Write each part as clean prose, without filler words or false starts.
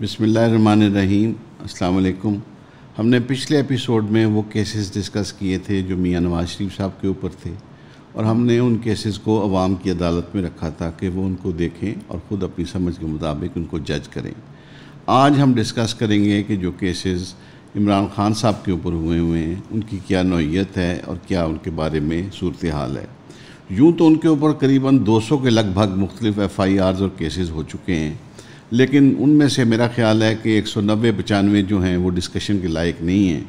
بسم اللہ الرحمن الرحیم۔ السلام علیکم۔ ہم نے پچھلے ایپیسوڈ میں وہ کیسز ڈسکس کیے تھے جو میاں نواز شریف صاحب کے اوپر تھے، اور ہم نے ان کیسز کو عوام کی عدالت میں رکھا تھا کہ وہ ان کو دیکھیں اور خود اپنی سمجھ کے مطابق ان کو جج کریں۔ آج ہم ڈسکس کریں گے کہ جو کیسز عمران خان صاحب کے اوپر ہوئے ہیں ان کی کیا نوعیت ہے اور کیا ان کے بارے میں صورتحال ہے۔ یوں تو ان کے اوپر قریباً 200 کے لگ بھگ مختلف FIRs اور کیسز ہو چکے ہیں، لیکن ان میں سے میرا خیال ہے کہ 190-95 جو ہیں وہ ڈسکشن کے لائق نہیں ہیں۔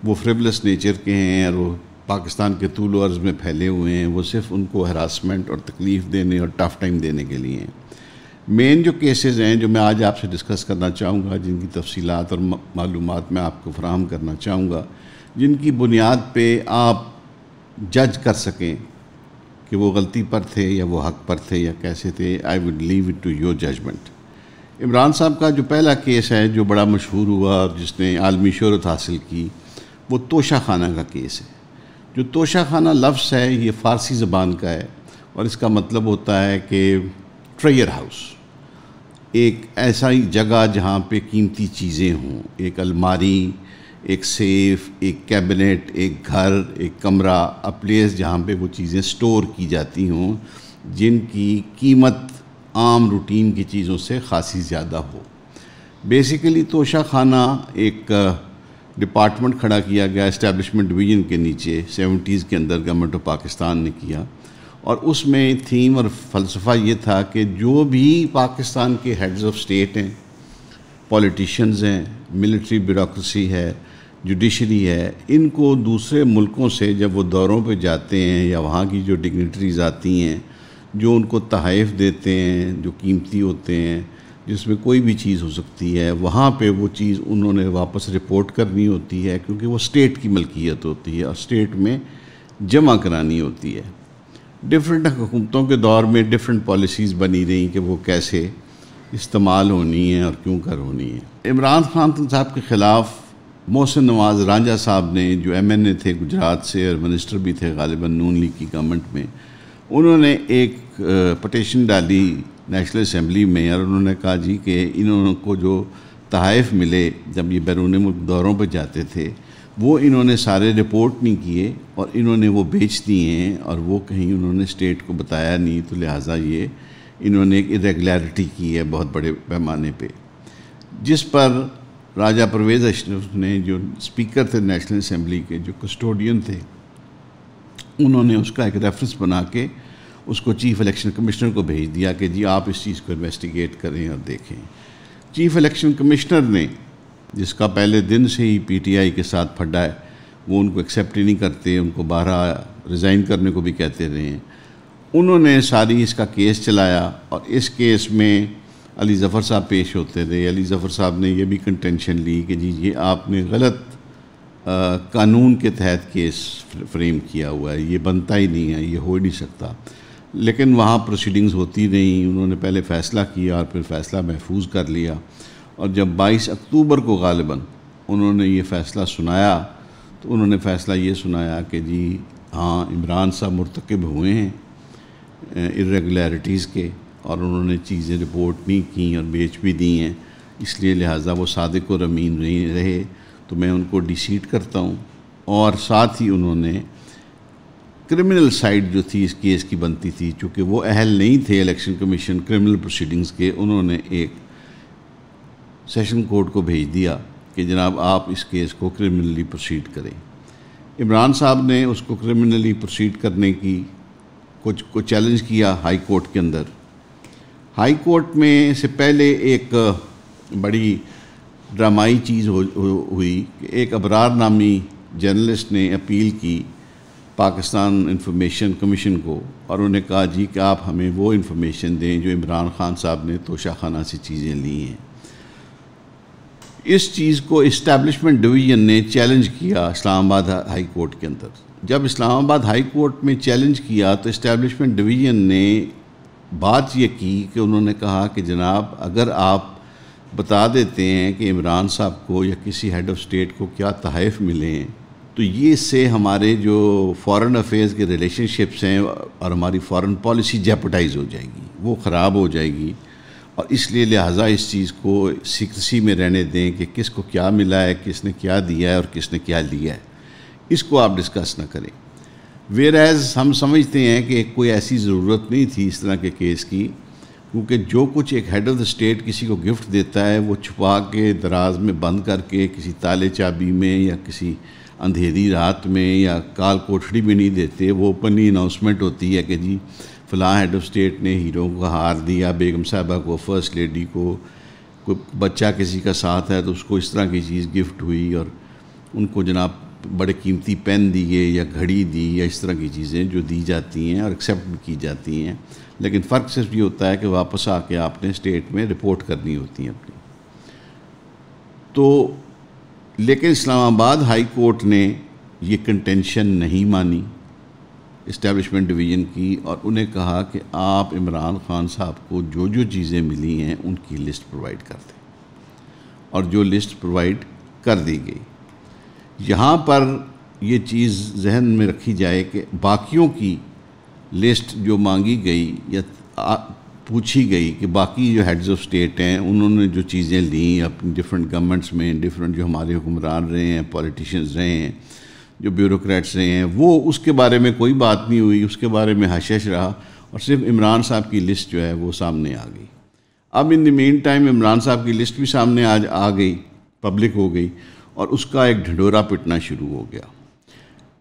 وہ فریولس نیچر کے ہیں اور وہ پاکستان کے طول و عرض میں پھیلے ہوئے ہیں۔ وہ صرف ان کو ہراسمنٹ اور تکلیف دینے اور ٹف ٹائم دینے کے لیے ہیں۔ مین جو کیسز ہیں جو میں آج آپ سے ڈسکس کرنا چاہوں گا، جن کی تفصیلات اور معلومات میں آپ کو فراہم کرنا چاہوں گا، جن کی بنیاد پہ آپ جج کر سکیں کہ وہ غلطی پر تھے یا وہ حق پر تھے یا کیسے تھے، I would leave it to your judgment. Imran صاحب کا جو پہلا کیس ہے جو بڑا مشہور ہوا اور جس نے عالمی شہرت حاصل کی، وہ توشہ خانہ کا کیس ہے۔ جو توشہ خانہ لفظ ہے یہ فارسی زبان کا ہے اور اس کا مطلب ہوتا ہے کہ ٹریئر ہاؤس، ایک ایسا ہی جگہ جہاں پہ قیمتی چیزیں ہوں، ایک الماری، ایک سیف، ایک کیبنٹ، ایک گھر، ایک کمرہ، پلیس جہاں پہ وہ چیزیں سٹور کی جاتی ہوں جن کی قیمت عام روٹین کی چیزوں سے خاصی زیادہ ہو۔ بیسیکلی توشہ خانہ ایک ڈپارٹمنٹ کھڑا کیا گیا اسٹیبلشمنٹ ڈویژن کے نیچے 70s کے اندر گورنمنٹ آف پاکستان نے کیا، اور اس میں تھیم اور فلسفہ یہ تھا کہ جو بھی پاکستان کے ہیڈز آف اسٹیٹ ہیں، پولیٹیشنز ہیں، ملٹری بیوروکریسی ہے، جوڈیشری ہے، ان کو دوسرے ملکوں سے جب وہ دوروں پہ جاتے ہیں یا وہاں کی جو ڈگنیٹریز آتی ہیں جو ان کو تحائف دیتے ہیں جو قیمتی ہوتے ہیں، جس میں کوئی بھی چیز ہو سکتی ہے، وہاں پہ وہ چیز انہوں نے واپس رپورٹ کرنی ہوتی ہے، کیونکہ وہ اسٹیٹ کی ملکیت ہوتی ہے اور اسٹیٹ میں جمع کرانی ہوتی ہے۔ ڈفرینٹ حکومتوں کے دور میں ڈفرینٹ پالیسیز بنی رہیں کہ وہ کیسے استعمال ہونی ہیں اور کیوں کر ہونی ہے۔ عمران خان صاحب کے خلاف محسن نواز رانجھا صاحب نے جو MNA تھے گجرات سے اور منسٹر بھی تھے غالباً نون لیگ کی گورنمنٹ میں، انہوں نے ایک پٹیشن ڈالی نیشنل اسمبلی میں، اور انہوں نے کہا جی کہ انہوں کو جو تحائف ملے جب یہ بیرون ملک دوروں پہ جاتے تھے وہ انہوں نے سارے رپورٹ نہیں کیے اور انہوں نے وہ بیچ دیے ہیں، اور وہ کہیں انہوں نے اسٹیٹ کو بتایا نہیں، تو لہٰذا یہ انہوں نے ایک irregularity کی ہے بہت بڑے پیمانے پہ، جس پر راجہ پرویز اشرف نے جو اسپیکر تھے نیشنل اسمبلی کے، جو کسٹوڈین تھے، انہوں نے اس کا ایک ریفرنس بنا کے اس کو چیف الیکشن کمشنر کو بھیج دیا کہ جی آپ اس چیز کو انویسٹیگیٹ کریں اور دیکھیں۔ چیف الیکشن کمشنر نے، جس کا پہلے دن سے ہی PTI کے ساتھ پھڈا ہے، وہ ان کو ایکسیپٹ ہی نہیں کرتے، ان کو باہر ریزائن کرنے کو بھی کہتے رہے ہیں، انہوں نے ساری اس کا کیس چلایا، اور اس کیس میں علی ظفر صاحب پیش ہوتے رہے۔ علی ظفر صاحب نے یہ بھی کنٹینشن لی کہ جی یہ آپ نے غلط قانون کے تحت کیس فریم کیا ہوا ہے، یہ بنتا ہی نہیں ہے، یہ ہو ہی نہیں سکتا۔ لیکن وہاں پروسیڈنگز ہوتی رہیں، انہوں نے پہلے فیصلہ کیا اور پھر فیصلہ محفوظ کر لیا، اور جب 22 اکتوبر کو غالباً انہوں نے یہ فیصلہ سنایا تو انہوں نے فیصلہ یہ سنایا کہ جی ہاں عمران صاحب مرتکب ہوئے ہیں irregularities کے، اور انہوں نے چیزیں رپورٹ نہیں کیں اور بیچ بھی دی ہیں، اس لیے لہٰذا وہ صادق اور امین رہے، تو میں ان کو ڈیسیٹ کرتا ہوں۔ اور ساتھ ہی انہوں نے کرمنل سائڈ جو تھی اس کیس کی بنتی تھی، چونکہ وہ اہل نہیں تھے الیکشن کمیشن کرمنل پروسیڈنگز کے، انہوں نے ایک سیشن کورٹ کو بھیج دیا کہ جناب آپ اس کیس کو کرمنلی پروسیڈ کریں۔ عمران صاحب نے اس کو کرمنلی پروسیڈ کرنے کی کو چیلنج کیا ہائی کورٹ کے اندر۔ ہائی کورٹ میں سے پہلے ایک بڑی ڈرامائی چیز ہوئی کہ ایک ابرار نامی جرنلسٹ نے اپیل کی پاکستان انفارمیشن کمیشن کو، اور انہوں نے کہا جی کہ آپ ہمیں وہ انفارمیشن دیں جو عمران خان صاحب نے توشہ خانہ سے چیزیں لی ہیں۔ اس چیز کو اسٹیبلشمنٹ ڈویژن نے چیلنج کیا اسلام آباد ہائی کورٹ کے اندر۔ جب اسلام آباد ہائی کورٹ میں چیلنج کیا تو اسٹیبلشمنٹ ڈویژن نے بات یہ کی کہ انہوں نے کہا کہ جناب اگر آپ بتا دیتے ہیں کہ عمران صاحب کو یا کسی ہیڈ آف اسٹیٹ کو کیا تحائف ملے ہیں، تو یہ اس سے ہمارے جو فارن افیئرز کے ریلیشن شپس ہیں اور ہماری فارن پالیسی جیپٹائز ہو جائے گی، وہ خراب ہو جائے گی، اور اس لیے لہٰذا اس چیز کو سیکریسی میں رہنے دیں کہ کس کو کیا ملا ہے، کس نے کیا دیا ہے اور کس نے کیا لیا ہے، اس کو آپ ڈسکس نہ کریں۔ ویئر ایز ہم سمجھتے ہیں کہ کوئی ایسی ضرورت نہیں تھی اس طرح کے کیس کی، کیونکہ جو کچھ ایک ہیڈ آف دا اسٹیٹ کسی کو گفٹ دیتا ہے وہ چھپا کے دراز میں بند کر کے کسی تالے چابی میں یا کسی اندھیری رات میں یا کال کوٹھڑی میں نہیں دیتے، وہ اوپنلی اناؤنسمنٹ ہوتی ہے کہ جی فلاں ہیڈ آف اسٹیٹ نے ہیرو کو ہار دیا، بیگم صاحبہ کو، فرسٹ لیڈی کو، کوئی بچہ کسی کا ساتھ ہے تو اس کو اس طرح کی چیز گفٹ ہوئی اور ان کو جناب بڑے قیمتی پین دیے یا گھڑی دی یا اس طرح کی چیزیں جو دی جاتی ہیں اور ایکسیپٹ بھی کی جاتی ہیں، لیکن فرق صرف یہ ہوتا ہے کہ واپس آ کے آپ نے اسٹیٹ میں رپورٹ کرنی ہوتی ہیں اپنی۔ تو لیکن اسلام آباد ہائی کورٹ نے یہ کنٹینشن نہیں مانی اسٹیبلشمنٹ ڈویژن کی، اور انہیں کہا کہ آپ عمران خان صاحب کو جو جو چیزیں ملی ہیں ان کی لسٹ پرووائڈ کر دیں، اور جو لسٹ پرووائڈ کر دی گئی۔ یہاں پر یہ چیز ذہن میں رکھی جائے کہ باقیوں کی لسٹ جو مانگی گئی یا پوچھی گئی کہ باقی جو ہیڈز آف اسٹیٹ ہیں انہوں نے جو چیزیں لیں اپنی ڈفرینٹ گورنمنٹس میں، ڈفرینٹ جو ہمارے حکمران رہے ہیں، پولیٹیشنز رہے ہیں، جو بیوروکریٹس رہے ہیں، وہ اس کے بارے میں کوئی بات نہیں ہوئی، اس کے بارے میں حش حش رہا، اور صرف عمران صاحب کی لسٹ جو ہے وہ سامنے آ گئی۔ اب ان دی مین ٹائم عمران صاحب کی لسٹ بھی سامنے آ گئی، پبلک ہو گئی، اور اس کا ایک ڈھنڈورا پٹنا شروع ہو گیا۔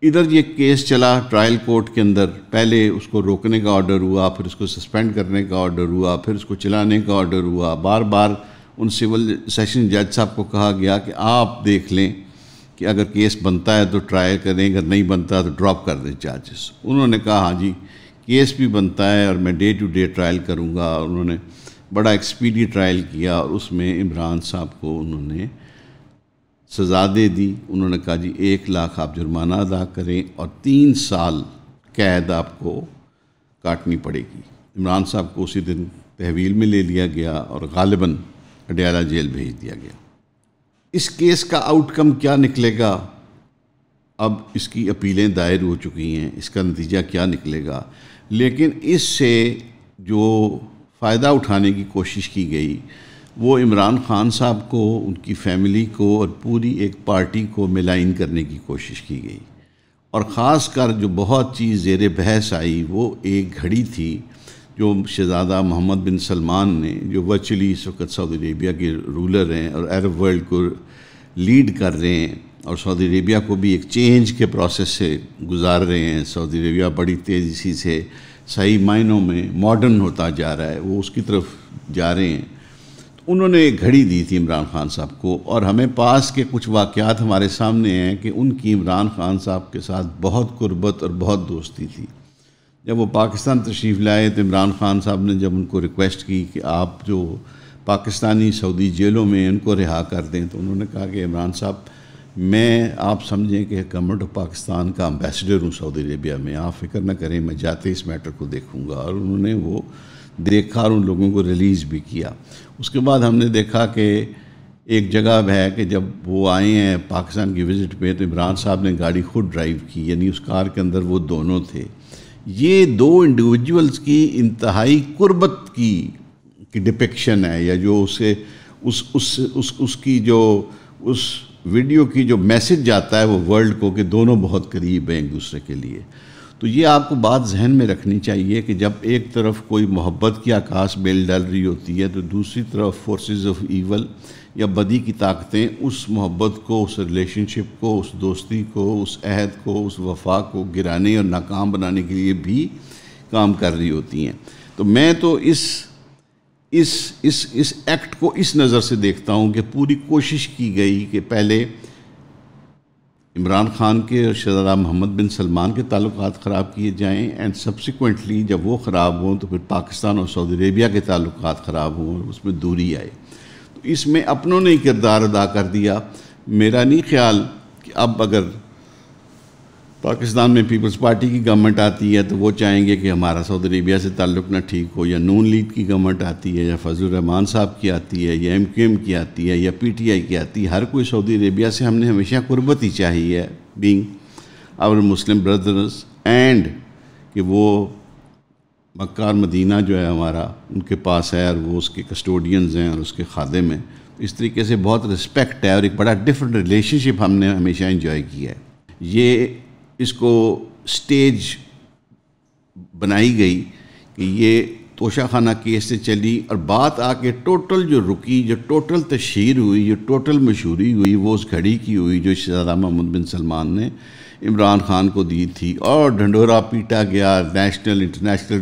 ادھر یہ کیس چلا ٹرائل کورٹ کے اندر، پہلے اس کو روکنے کا آرڈر ہوا، پھر اس کو سسپینڈ کرنے کا آرڈر ہوا، پھر اس کو چلانے کا آرڈر ہوا، بار بار ان سول سیشن جج صاحب کو کہا گیا کہ آپ دیکھ لیں کہ اگر کیس بنتا ہے تو ٹرائل کریں، اگر نہیں بنتا تو ڈراپ کر دیں چارجز۔ انہوں نے کہا ہاں جی کیس بھی بنتا ہے اور میں ڈے ٹو ڈے ٹرائل کروں گا، اور انہوں نے بڑا ایکسپیڈی ٹرائل کیا، اور اس میں عمران صاحب کو انہوں نے سزا دے دی۔ انہوں نے کہا جی 1 لاکھ آپ جرمانہ ادا کریں اور 3 سال قید آپ کو کاٹنی پڑے گی۔ عمران صاحب کو اسی دن تحویل میں لے لیا گیا اور غالباً اڈیالہ جیل بھیج دیا گیا۔ اس کیس کا آؤٹ کم کیا نکلے گا؟ اب اس کی اپیلیں دائر ہو چکی ہیں، اس کا نتیجہ کیا نکلے گا؟ لیکن اس سے جو فائدہ اٹھانے کی کوشش کی گئی وہ عمران خان صاحب کو، ان کی فیملی کو اور پوری ایک پارٹی کو ملائن کرنے کی کوشش کی گئی، اور خاص کر جو بہت چیز زیر بحث آئی وہ ایک گھڑی تھی جو شہزادہ محمد بن سلمان نے، جو ورچولی اس وقت سعودی عربیہ کے رولر ہیں اور عرب ورلڈ کو لیڈ کر رہے ہیں، اور سعودی عربیہ کو بھی ایک چینج کے پروسیس سے گزار رہے ہیں۔ سعودی عربیہ بڑی تیزی سے صحیح معنوں میں ماڈرن ہوتا جا رہا ہے، وہ اس کی طرف جا رہے ہیں۔ انہوں نے ایک گھڑی دی تھی عمران خان صاحب کو، اور ہمیں پاس کے کچھ واقعات ہمارے سامنے ہیں کہ ان کی عمران خان صاحب کے ساتھ بہت قربت اور بہت دوستی تھی۔ جب وہ پاکستان تشریف لائے تو عمران خان صاحب نے جب ان کو ریکویسٹ کی کہ آپ جو پاکستانی سعودی جیلوں میں ان کو رہا کر دیں، تو انہوں نے کہا کہ عمران صاحب میں آپ سمجھیں کہ گورنمنٹ آف پاکستان کا امبیسڈر ہوں سعودی عربیہ میں، آپ فکر نہ کریں، میں جاتے اس میٹر کو دیکھوں گا۔ اور انہوں نے وہ دیکھا اور ان لوگوں کو ریلیز بھی کیا۔ اس کے بعد ہم نے دیکھا کہ ایک جگہ ہے کہ جب وہ آئے ہیں پاکستان کی وزٹ پہ تو عمران صاحب نے گاڑی خود ڈرائیو کی، یعنی اس کار کے اندر وہ دونوں تھے۔ یہ 2 انڈیویجولز کی انتہائی قربت کی ڈپکشن ہے، یا جو اسے اس کی جو اس ویڈیو کی جو میسج جاتا ہے وہ ورلڈ کو کہ دونوں بہت قریب ہیں ایک دوسرے کے لیے۔ تو یہ آپ کو بات ذہن میں رکھنی چاہیے کہ جب ایک طرف کوئی محبت کی آکاش بیل ڈال رہی ہوتی ہے تو دوسری طرف فورسز آف ایول یا بدی کی طاقتیں اس محبت کو، اس ریلیشن شپ کو، اس دوستی کو، اس عہد کو، اس وفا کو گرانے اور ناکام بنانے کے لیے بھی کام کر رہی ہوتی ہیں۔ تو میں تو اس ایکٹ کو اس نظر سے دیکھتا ہوں کہ پوری کوشش کی گئی کہ پہلے عمران خان کے اور شہزادہ محمد بن سلمان کے تعلقات خراب کیے جائیں، اینڈ سبسیکوینٹلی جب وہ خراب ہوں تو پھر پاکستان اور سعودی عربیہ کے تعلقات خراب ہوں اور اس میں دوری آئے۔ تو اس میں اپنوں نے کردار ادا کر دیا۔ میرا نہیں خیال کہ اب اگر پاکستان میں پیپلز پارٹی کی گورنمنٹ آتی ہے تو وہ چاہیں گے کہ ہمارا سعودی عربیہ سے تعلق نہ ٹھیک ہو، یا نون لیگ کی گورنمنٹ آتی ہے، یا فضل الرحمان صاحب کی آتی ہے، یا MQM کی آتی ہے، یا PTI کی آتی ہے، ہر کوئی سعودی عربیہ سے ہم نے ہمیشہ قربت ہی چاہی ہے، being our Muslim brothers, and کہ وہ مکہ اور مدینہ جو ہے ہمارا ان کے پاس ہے، اور وہ اس کے کسٹوڈینز ہیں اور اس کے خادم ہیں. اس طریقے سے بہت رسپیکٹ ہے اور ایک بڑا ڈفرینٹ ریلیشن شپ ہم نے ہمیشہ انجوائے کیا ہے. یہ اس کو سٹیج بنائی گئی کہ یہ توشہ خانہ کیس سے چلی، اور بات آ کے ٹوٹل جو رکی، جو ٹوٹل تشہیر ہوئی، جو ٹوٹل مشہوری ہوئی، وہ اس گھڑی کی ہوئی جو شہزادہ محمد بن سلمان نے عمران خان کو دی تھی. اور ڈھنڈورا پیٹا گیا نیشنل انٹرنیشنل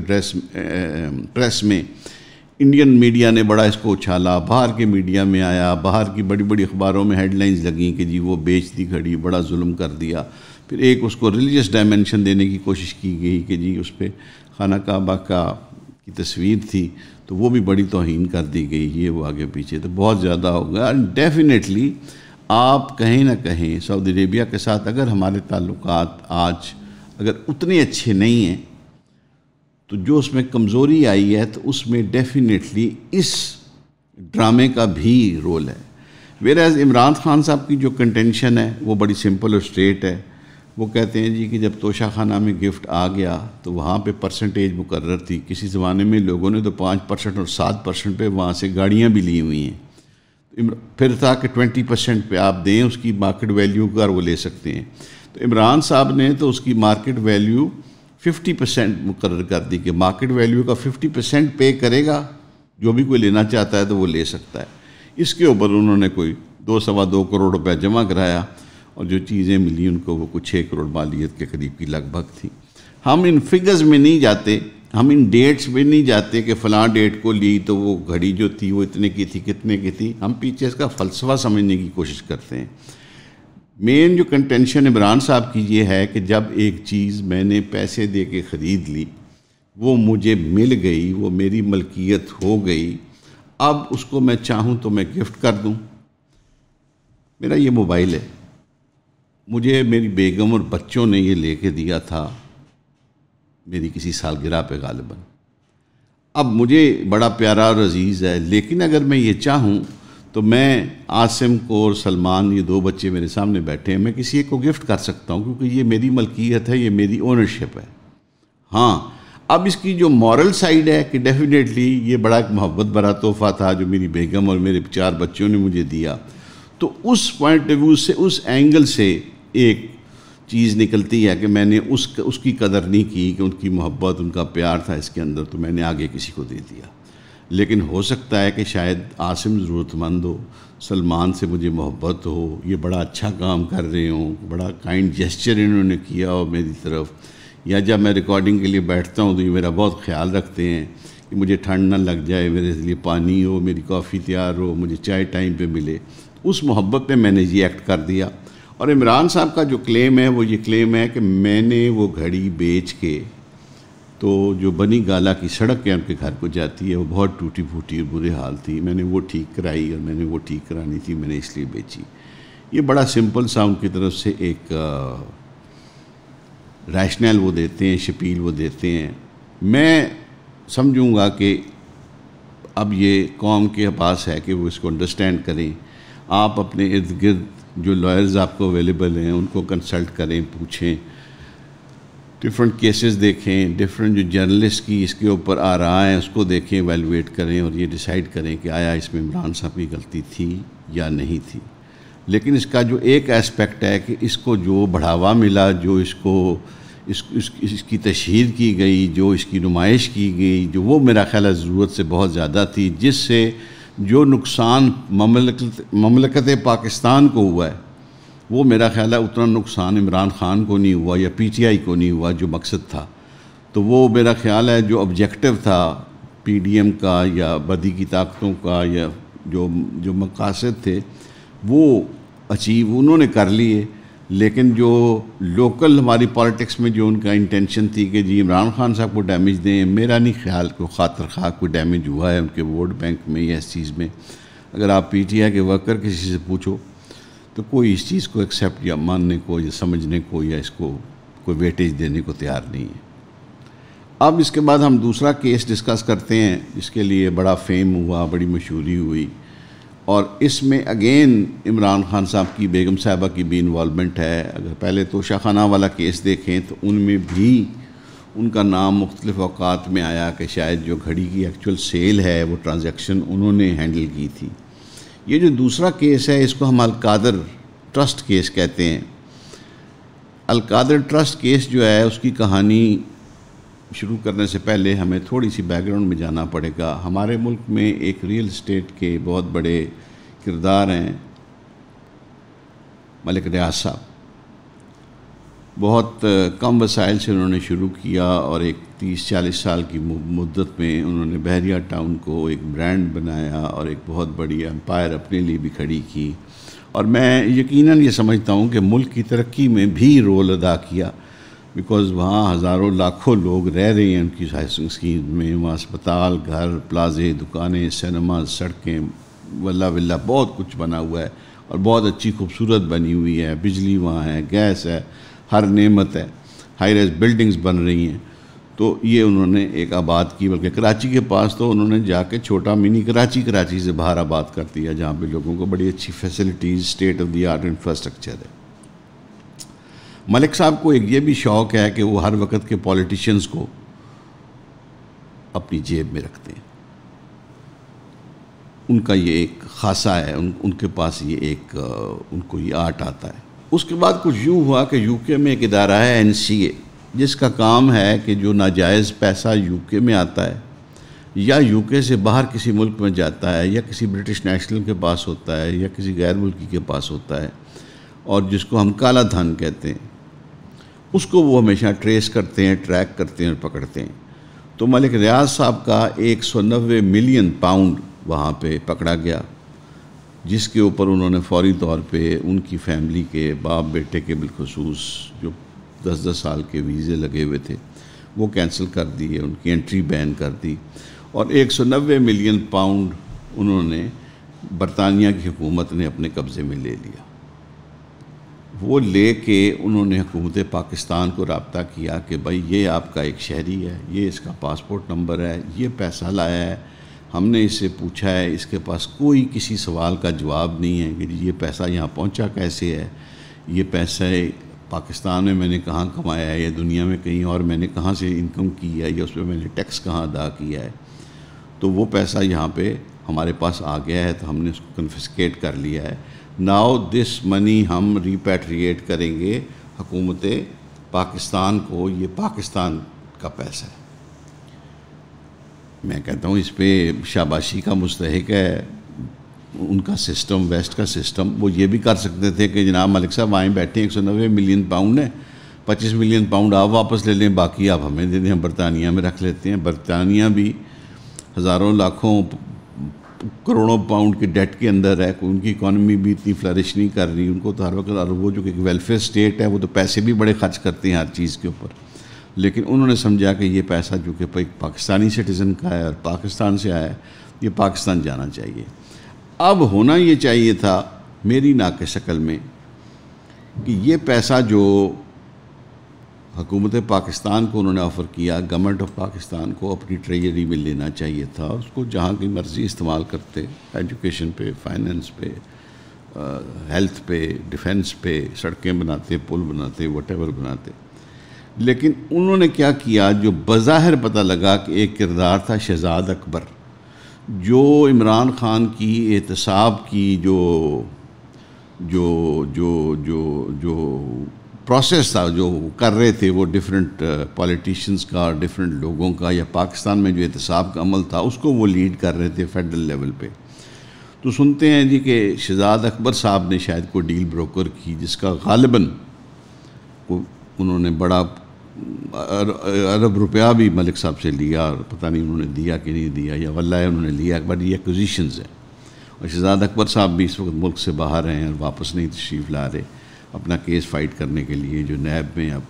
پریس میں. انڈین میڈیا نے بڑا اس کو اچھالا، باہر کے میڈیا میں آیا، باہر کی بڑی بڑی اخباروں میں ہیڈ لائنز لگیں کہ جی وہ بیچ دی گھڑی، بڑا ظلم کر دیا. پھر ایک اس کو ریلیجس ڈائمنشن دینے کی کوشش کی گئی کہ جی اس پہ خانہ کعبہ کی تصویر تھی تو وہ بھی بڑی توہین کر دی گئی، یہ وہ آگے پیچھے تو بہت زیادہ ہو گیا. ڈیفینیٹلی آپ کہیں نہ کہیں سعودی عربیہ کے ساتھ اگر ہمارے تعلقات آج اگر اتنے اچھے نہیں ہیں تو جو اس میں کمزوری آئی ہے تو اس میں ڈیفینیٹلی اس ڈرامے کا بھی رول ہے. ویئرایز عمران خان صاحب کی جو کنٹینشن ہے وہ بڑی سمپل اور اسٹریٹ ہے. وہ کہتے ہیں جی کہ جب توشہ خانہ میں گفٹ آ گیا تو وہاں پہ پرسنٹیج مقرر تھی. کسی زمانے میں لوگوں نے تو 5% اور 7% پہ وہاں سے گاڑیاں بھی لی ہوئی ہیں. پھر تھا کہ 20% پہ آپ دیں اس کی مارکیٹ ویلیو کا، اور وہ لے سکتے ہیں. تو عمران صاحب نے تو اس کی مارکیٹ ویلیو 50% مقرر کر دی کہ مارکیٹ ویلیو کا 50% پے کرے گا، جو بھی کوئی لینا چاہتا ہے تو وہ لے سکتا ہے. اس کے اوپر انہوں نے کوئی 2.25 کروڑ روپے جمع کرایا، اور جو چیزیں ملی ان کو وہ کچھ 6 کروڑ مالیت کے قریب کی لگ بھگ تھی. ہم ان فگرز میں نہیں جاتے، ہم ان ڈیٹس میں نہیں جاتے کہ فلاں ڈیٹ کو لی تو وہ گھڑی جو تھی وہ اتنے کی تھی، کتنے کی تھی. ہم پیچھے اس کا فلسفہ سمجھنے کی کوشش کرتے ہیں. مین جو کنٹینشن عمران صاحب کی یہ ہے کہ جب ایک چیز میں نے پیسے دے کے خرید لی، وہ مجھے مل گئی، وہ میری ملکیت ہو گئی، اب اس کو میں چاہوں تو میں گفٹ کر دوں. میرا یہ موبائل ہے، مجھے میری بیگم اور بچوں نے یہ لے کے دیا تھا میری کسی سالگرہ پہ غالباً. اب مجھے بڑا پیارا اور عزیز ہے، لیکن اگر میں یہ چاہوں تو میں عاصم کو اور سلمان، یہ 2 بچے میرے سامنے بیٹھے ہیں، میں کسی ایک کو گفٹ کر سکتا ہوں کیونکہ یہ میری ملکیت ہے، یہ میری اونرشپ ہے. ہاں اب اس کی جو مورل سائیڈ ہے کہ ڈیفینیٹلی یہ بڑا ایک محبت بھرا تحفہ تھا جو میری بیگم اور میرے 4 بچوں نے مجھے دیا. تو اس پوائنٹ آف ویو سے، اس اینگل سے ایک چیز نکلتی ہے کہ میں نے اس کی قدر نہیں کی کہ ان کی محبت، ان کا پیار تھا اس کے اندر، تو میں نے آگے کسی کو دے دیا. لیکن ہو سکتا ہے کہ شاید عاصم ضرورت مند ہو، سلمان سے مجھے محبت ہو، یہ بڑا اچھا کام کر رہے ہوں، بڑا کائنڈ جیسچر انہوں نے کیا ہو میری طرف، یا جب میں ریکارڈنگ کے لیے بیٹھتا ہوں تو یہ میرا بہت خیال رکھتے ہیں کہ مجھے ٹھنڈ نہ لگ جائے، میرے لیے پانی ہو، میری کافی تیار ہو، مجھے چائے ٹائم پہ ملے. اس محبت پہ میں نے یہ ایکٹ کر دیا. اور عمران صاحب کا جو کلیم ہے وہ یہ کلیم ہے کہ میں نے وہ گھڑی بیچ کے، تو جو بنی گالا کی سڑک ہے ان کے گھر کو جاتی ہے وہ بہت ٹوٹی پھوٹی اور برے حال تھی، میں نے وہ ٹھیک کرائی، اور میں نے وہ ٹھیک کرانی تھی، میں نے اس لیے بیچی. یہ بڑا سمپل سا ان کی طرف سے ایک ریشنل وہ دیتے ہیں، شپیل وہ دیتے ہیں. میں سمجھوں گا کہ اب یہ قوم کے پاس ہے کہ وہ اس کو انڈرسٹینڈ کریں. آپ اپنے ارد گرد جو لائرز آپ کو اویلیبل ہیں ان کو کنسلٹ کریں، پوچھیں، ڈفرینٹ کیسز دیکھیں، ڈفرینٹ جو جرنلسٹ کی اس کے اوپر آ رہا ہے اس کو دیکھیں، ایویلویٹ کریں، اور یہ ڈیسائیڈ کریں کہ آیا اس میں عمران صاحب کی غلطی تھی یا نہیں تھی. لیکن اس کا جو ایک اسپیکٹ ہے کہ اس کو جو بڑھاوا ملا، جو اس کو اس کی تشہیر کی گئی، جو اس کی نمائش کی گئی، جو وہ میرا خیال ہے ضرورت سے بہت زیادہ تھی، جس سے جو نقصان مملکت پاکستان کو ہوا ہے وہ میرا خیال ہے اتنا نقصان عمران خان کو نہیں ہوا یا پی ٹی آئی کو نہیں ہوا جو مقصد تھا. تو وہ میرا خیال ہے جو آبجیکٹو تھا پی ڈی ایم کا یا بدی کی طاقتوں کا، یا جو مقاصد تھے وہ اچیو انہوں نے کر لیے. لیکن جو لوکل ہماری پالیٹکس میں جو ان کا انٹینشن تھی کہ جی عمران خان صاحب کو ڈیمیج دیں، میرا نہیں خیال کو خاطر خواہ کوئی ڈیمیج ہوا ہے ان کے ووٹ بینک میں یا اس چیز میں. اگر آپ پی ٹی آئی کے ورکر کسی سے پوچھو تو کوئی اس چیز کو ایکسیپٹ یا ماننے کو یا سمجھنے کو یا اس کو کوئی ویٹیج دینے کو تیار نہیں ہے. اب اس کے بعد ہم دوسرا کیس ڈسکس کرتے ہیں جس کے لیے بڑا فیم ہوا، بڑی مشہوری ہوئی، اور اس میں اگین عمران خان صاحب کی بیگم صاحبہ کی بھی انوالومنٹ ہے. اگر پہلے توشہ خانہ والا کیس دیکھیں تو ان میں بھی ان کا نام مختلف اوقات میں آیا کہ شاید جو گھڑی کی ایکچول سیل ہے وہ ٹرانزیکشن انہوں نے ہینڈل کی تھی۔ یہ جو دوسرا کیس ہے اس کو ہم القادر ٹرسٹ کیس کہتے ہیں۔ القادر ٹرسٹ کیس جو ہے اس کی کہانی شروع کرنے سے پہلے ہمیں تھوڑی سی بیک گراؤنڈ میں جانا پڑے گا۔ ہمارے ملک میں ایک ریئل اسٹیٹ کے بہت بڑے کردار ہیں ملک ریاض صاحب۔ بہت کم وسائل سے انہوں نے شروع کیا اور ایک 30-40 سال کی مدت میں انہوں نے بحریہ ٹاؤن کو ایک برانڈ بنایا اور ایک بہت بڑی امپائر اپنے لیے بھی کھڑی کی، اور میں یقیناً یہ سمجھتا ہوں کہ ملک کی ترقی میں بھی رول ادا کیا، بیکاز وہاں ہزاروں لاکھوں لوگ رہ رہے ہیں ان کی ہاؤسنگ اسکیم میں۔ وہاں اسپتال، گھر، پلازے، دکانیں، سینما، سڑکیں، واللہ بہت کچھ بنا ہوا ہے اور بہت اچھی خوبصورت بنی ہوئی ہے۔ بجلی وہاں ہے، گیس ہے، ہر نعمت ہے، ہائی رائز بلڈنگز بن رہی ہیں۔ تو یہ انہوں نے ایک آباد کی، بلکہ کراچی کے پاس تو انہوں نے جا کے چھوٹا منی کراچی سے باہر آباد کر دیا، جہاں پہ لوگوں کو بڑی اچھی facilities, state of the art infrastructure ہے۔ ملک صاحب کو ایک یہ بھی شوق ہے کہ وہ ہر وقت کے پولیٹیشنز کو اپنی جیب میں رکھتے ہیں۔ ان کا یہ ایک خاصہ ہے، ان کے پاس یہ ایک ان کو یہ آرٹ آتا ہے۔ اس کے بعد کچھ یوں ہوا کہ یو کے میں ایک ادارہ ہے NCA، جس کا کام ہے کہ جو ناجائز پیسہ یو کے میں آتا ہے یا یو کے سے باہر کسی ملک میں جاتا ہے یا کسی برٹش نیشنل کے پاس ہوتا ہے یا کسی غیر ملکی کے پاس ہوتا ہے، اور جس کو ہم کالا دھن کہتے ہیں، اس کو وہ ہمیشہ ٹریس کرتے ہیں، ٹریک کرتے ہیں اور پکڑتے ہیں۔ تو ملک ریاض صاحب کا 190 ملین پاؤنڈ وہاں پہ پکڑا گیا، جس کے اوپر انہوں نے فوری طور پہ ان کی فیملی کے باپ بیٹے کے بالخصوص جو 10 سال کے ویزے لگے ہوئے تھے وہ کینسل کر دیے، ان کی انٹری بین کر دی، اور 190 ملین پاؤنڈ انہوں نے برطانیہ کی حکومت نے اپنے قبضے میں لے لیا۔ وہ لے کے انہوں نے حکومت پاکستان کو رابطہ کیا کہ بھائی یہ آپ کا ایک شہری ہے، یہ اس کا پاسپورٹ نمبر ہے، یہ پیسہ لایا ہے، ہم نے اس سے پوچھا ہے، اس کے پاس کوئی کسی سوال کا جواب نہیں ہے کہ یہ پیسہ یہاں پہنچا کیسے ہے، یہ پیسہ پاکستان میں نے کہاں کمایا ہے، یا دنیا میں کہیں اور میں نے کہاں سے انکم کی ہے، یا اس پہ میں نے ٹیکس کہاں ادا کیا ہے۔ تو وہ پیسہ یہاں پہ ہمارے پاس آ گیا ہے، تو ہم نے اس کو کنفسکیٹ کر لیا ہے۔ ناؤ دس منی ہم ریپیٹریٹ کریں گے حکومت پاکستان کو، یہ پاکستان کا پیسہ ہے۔ میں کہتا ہوں اس پہ شاباشی کا مستحق ہے ان کا سسٹم، ویسٹ کا سسٹم۔ وہ یہ بھی کر سکتے تھے کہ جناب ملک صاحب آئیں بیٹھیں، 190 ملین پاؤنڈ ہے، 25 ملین پاؤنڈ آپ واپس لے لیں، باقی آپ ہمیں دے دیں، ہم برطانیہ میں رکھ لیتے ہیں۔ برطانیہ بھی ہزاروں لاکھوں کروڑوں پاؤنڈ کے ڈیٹ کے اندر ہے، ان کی اکانومی بھی اتنی فلرش نہیں کر رہی، ان کو تو ہر وقت، اور وہ جو کہ ویلفیئر اسٹیٹ ہے وہ تو پیسے بھی بڑے خرچ کرتے ہیں ہر چیز کے اوپر، لیکن انہوں نے سمجھا کہ یہ پیسہ جو کہ پاکستانی سٹیزن کا ہے اور پاکستان سے آیا ہے، یہ پاکستان جانا چاہیے۔ اب ہونا یہ چاہیے تھا میری ناک شکل میں کہ یہ پیسہ جو حکومت پاکستان کو انہوں نے آفر کیا، گورنمنٹ آف پاکستان کو اپنی ٹریجری میں لینا چاہیے تھا، اور اس کو جہاں کی مرضی استعمال کرتے، ایجوکیشن پہ، فائننس پہ، ہیلتھ پہ، ڈیفنس پہ، سڑکیں بناتے، پل بناتے، وٹ ایور بناتے۔ لیکن انہوں نے کیا کیا، جو بظاہر پتہ لگا کہ ایک کردار تھا شہزاد اکبر، جو عمران خان کی احتساب کی جو پروسیس تھا جو کر رہے تھے، وہ ڈیفرنٹ پولیٹیشنز کا اور ڈیفرنٹ لوگوں کا، یا پاکستان میں جو احتساب کا عمل تھا اس کو وہ لیڈ کر رہے تھے فیڈرل لیول پہ۔ تو سنتے ہیں جی کہ شہزاد اکبر صاحب نے شاید کوئی ڈیل بروکر کی، جس کا غالباً انہوں نے بڑا ارب روپیہ بھی ملک صاحب سے لیا، اور پتہ نہیں انہوں نے دیا کہ نہیں دیا، یا واللہ انہوں نے لیا، بٹ یہ ایکوزیشنز ہیں۔ اور شہزاد اکبر صاحب بھی اس وقت ملک سے باہر ہیں اور واپس نہیں تشریف لا رہے اپنا کیس فائٹ کرنے کے لیے جو نیب میں اب۔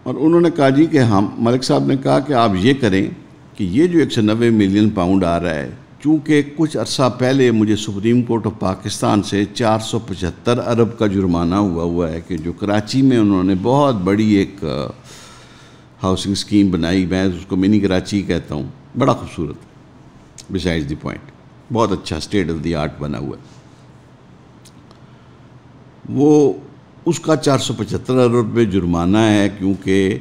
اور انہوں نے کہا جی کہ ہم، ملک صاحب نے کہا کہ آپ یہ کریں کہ یہ جو 190 ملین پاؤنڈ آ رہا ہے، چونکہ کچھ عرصہ پہلے مجھے سپریم کورٹ آف پاکستان سے 475 ارب کا جرمانہ ہوا ہے کہ جو کراچی میں انہوں نے بہت بڑی ایک ہاؤسنگ اسکیم بنائی، میں اس کو منی کراچی کہتا ہوں، بڑا خوبصورت، بسائڈز دی پوائنٹ، بہت اچھا اسٹیٹ آف دی آرٹ بنا ہوا ہے۔ وہ اس کا 475 ارب روپے جرمانہ ہے، کیونکہ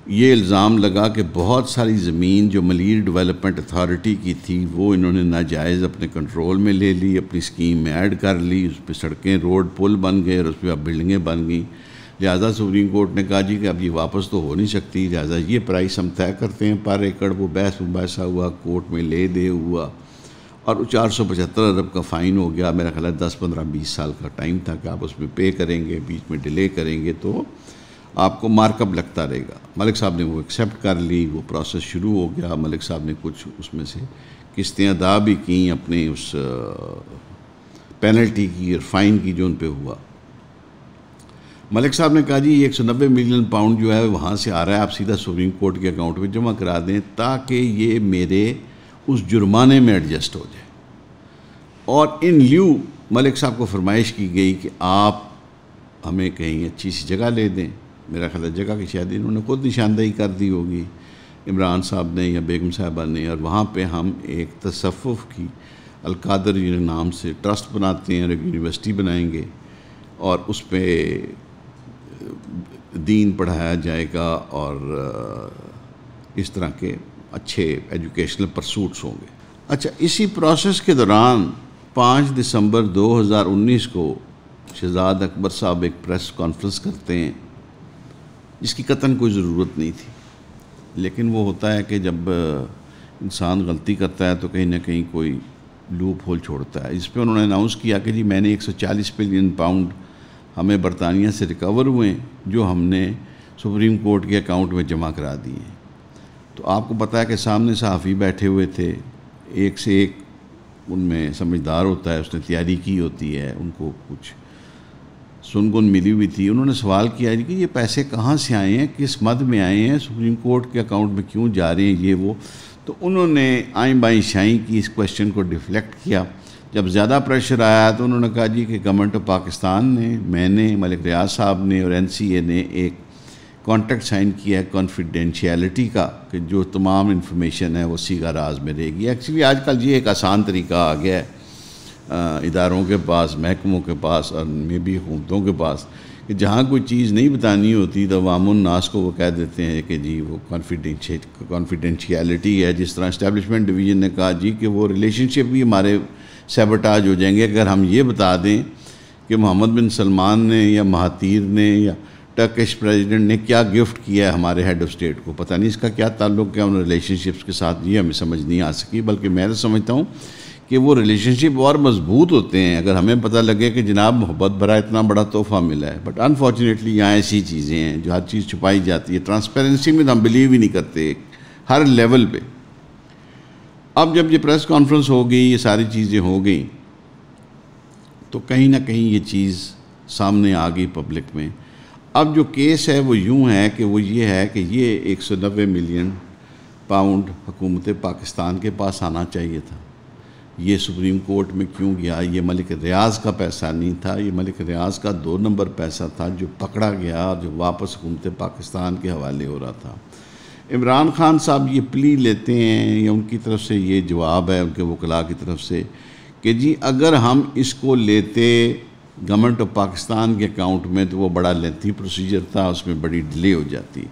یہ الزام لگا کہ بہت ساری زمین جو ملیر ڈیولپمنٹ اتھارٹی کی تھی وہ انہوں نے ناجائز اپنے کنٹرول میں لے لی، اپنی اسکیم میں ایڈ کر لی، اس پہ سڑکیں، روڈ، پل بن گئے اور اس پہ اب بلڈنگیں بن گئیں۔ لہٰذا سپریم کورٹ نے کہا جی کہ اب یہ واپس تو ہو نہیں سکتی، لہٰذا یہ پرائس ہم طے کرتے ہیں پر ایکڑ۔ وہ بحث مباحثہ ہوا، کورٹ میں لے دے ہوا، اور 475 ارب کا فائن ہو گیا۔ میرا خیال ہے 10 15 20 سال کا ٹائم تھا کہ آپ اس میں پے کریں گے، بیچ میں ڈیلے کریں گے تو آپ کو مارک اپ لگتا رہے گا۔ ملک صاحب نے وہ ایکسیپٹ کر لی، وہ پروسیس شروع ہو گیا۔ ملک صاحب نے کچھ اس میں سے قسطیں ادا بھی کیں اپنے اس پینلٹی کی اور فائن کی جو ان پہ ہوا۔ ملک صاحب نے کہا جی 190 ملین پاؤنڈ جو ہے وہاں سے آ رہا ہے، آپ سیدھا سپریم کورٹ کے اکاؤنٹ میں جمع کرا دیں تاکہ یہ میرے اس جرمانے میں ایڈجسٹ ہو جائے۔ اور ان لیو ملک صاحب کو فرمائش کی گئی کہ آپ ہمیں کہیں اچھی سی جگہ لے دیں۔ میرا خیال ہے جگہ کی شاید انہوں نے خود نشاندہی کر دی ہوگی، عمران صاحب نے یا بیگم صاحبہ نے، اور وہاں پہ ہم ایک تصوف کی القادر نام سے ٹرسٹ بناتے ہیں اور ایک یونیورسٹی بنائیں گے، اور اس پہ دین پڑھایا جائے گا اور اس طرح کے اچھے ایجوکیشنل پرسوٹس ہوں گے۔ اچھا، اسی پروسیس کے دوران 5 دسمبر 2019 کو شہزاد اکبر صاحب ایک پریس کانفرنس کرتے ہیں جس کی قطعاً کوئی ضرورت نہیں تھی، لیکن وہ ہوتا ہے کہ جب انسان غلطی کرتا ہے تو کہیں نہ کہیں کوئی لوپ ہول چھوڑتا ہے۔ اس پہ انہوں نے اناؤنس کیا کہ جی میں نے 140 ملین پاؤنڈ ہمیں برطانیہ سے ریکور ہوئے ہیں جو ہم نے سپریم کورٹ کے اکاؤنٹ میں جمع کرا دیے ہیں۔ تو آپ کو پتہ ہے کہ سامنے صحافی بیٹھے ہوئے تھے، ایک سے ایک ان میں سمجھدار ہوتا ہے، اس نے تیاری کی ہوتی ہے، ان کو کچھ سنگن ملی ہوئی تھی۔ انہوں نے سوال کیا کہ یہ پیسے کہاں سے آئے ہیں، کس مد میں آئے ہیں، سپریم کورٹ کے اکاؤنٹ میں کیوں جا رہے ہیں، یہ وہ۔ تو انہوں نے آئیں بائیں شائیں کی، اس کویشچن کو ڈیفلیکٹ کیا۔ جب زیادہ پریشر آیا تو انہوں نے کہا جی کہ گورنمنٹ آف پاکستان نے، میں نے، ملک ریاض صاحب نے اور NCA نے ایک کانٹریکٹ سائن کیا ہے کانفیڈینشیلٹی کا، کہ جو تمام انفارمیشن ہے وہ سیگا راز میں رہے گی۔ ایکچولی آج کل یہ ایک آسان طریقہ آ گیا ہے اداروں کے پاس، محکموں کے پاس اور میں بھی حکومتوں کے پاس، کہ جہاں کوئی چیز نہیں بتانی ہوتی تو عوام الناس کو وہ کہہ دیتے ہیں کہ جی وہ کانفیڈینشیلٹی ہے۔ جس طرح اسٹیبلشمنٹ ڈویژن نے کہا جی کہ وہ ریلیشن شپ بھی ہمارے سیبوٹاج ہو جائیں گے اگر ہم یہ بتا دیں کہ محمد بن سلمان نے یا مہاتیر نے یا ٹرکش پریزیڈنٹ نے کیا گفٹ کیا ہے ہمارے ہیڈ آف اسٹیٹ کو، پتہ نہیں اس کا کیا تعلق ہے ان ریلیشن شپس کے ساتھ، یہ ہمیں سمجھ نہیں آ سکی۔ بلکہ میں تو سمجھتا ہوں کہ وہ ریلیشن شپ اور مضبوط ہوتے ہیں اگر ہمیں پتہ لگے کہ جناب محبت بھرا اتنا بڑا تحفہ ملا ہے۔ بٹ انفارچونیٹلی یہاں ایسی چیزیں ہیں جو ہر چیز چھپائی جاتی ہے، ٹرانسپیرنسی میں تو ہم بلیو ہی نہیں کرتے ہر لیول پہ۔ اب جب یہ پریس کانفرنس ہو گئی، یہ ساری چیزیں ہو گئیں، تو کہیں نہ کہیں یہ چیز سامنے آ گئی پبلک میں۔ اب جو کیس ہے وہ یوں ہے کہ وہ یہ ہے کہ یہ 190 ملین پاؤنڈ حکومت پاکستان کے پاس آنا چاہیے تھا۔ یہ سپریم کورٹ میں کیوں گیا؟ یہ ملک ریاض کا پیسہ نہیں تھا، یہ ملک ریاض کا 2 نمبر پیسہ تھا جو پکڑا گیا اور جو واپس حکومت پاکستان کے حوالے ہو رہا تھا۔ عمران خان صاحب یہ پلی لیتے ہیں، یا ان کی طرف سے یہ جواب ہے ان کے وکلاء کی طرف سے کہ جی اگر ہم اس کو لیتے گورنمنٹ آف پاکستان کے اکاؤنٹ میں تو وہ بڑا لینتھی پروسیجر تھا، اس میں بڑی ڈیلے ہو جاتی،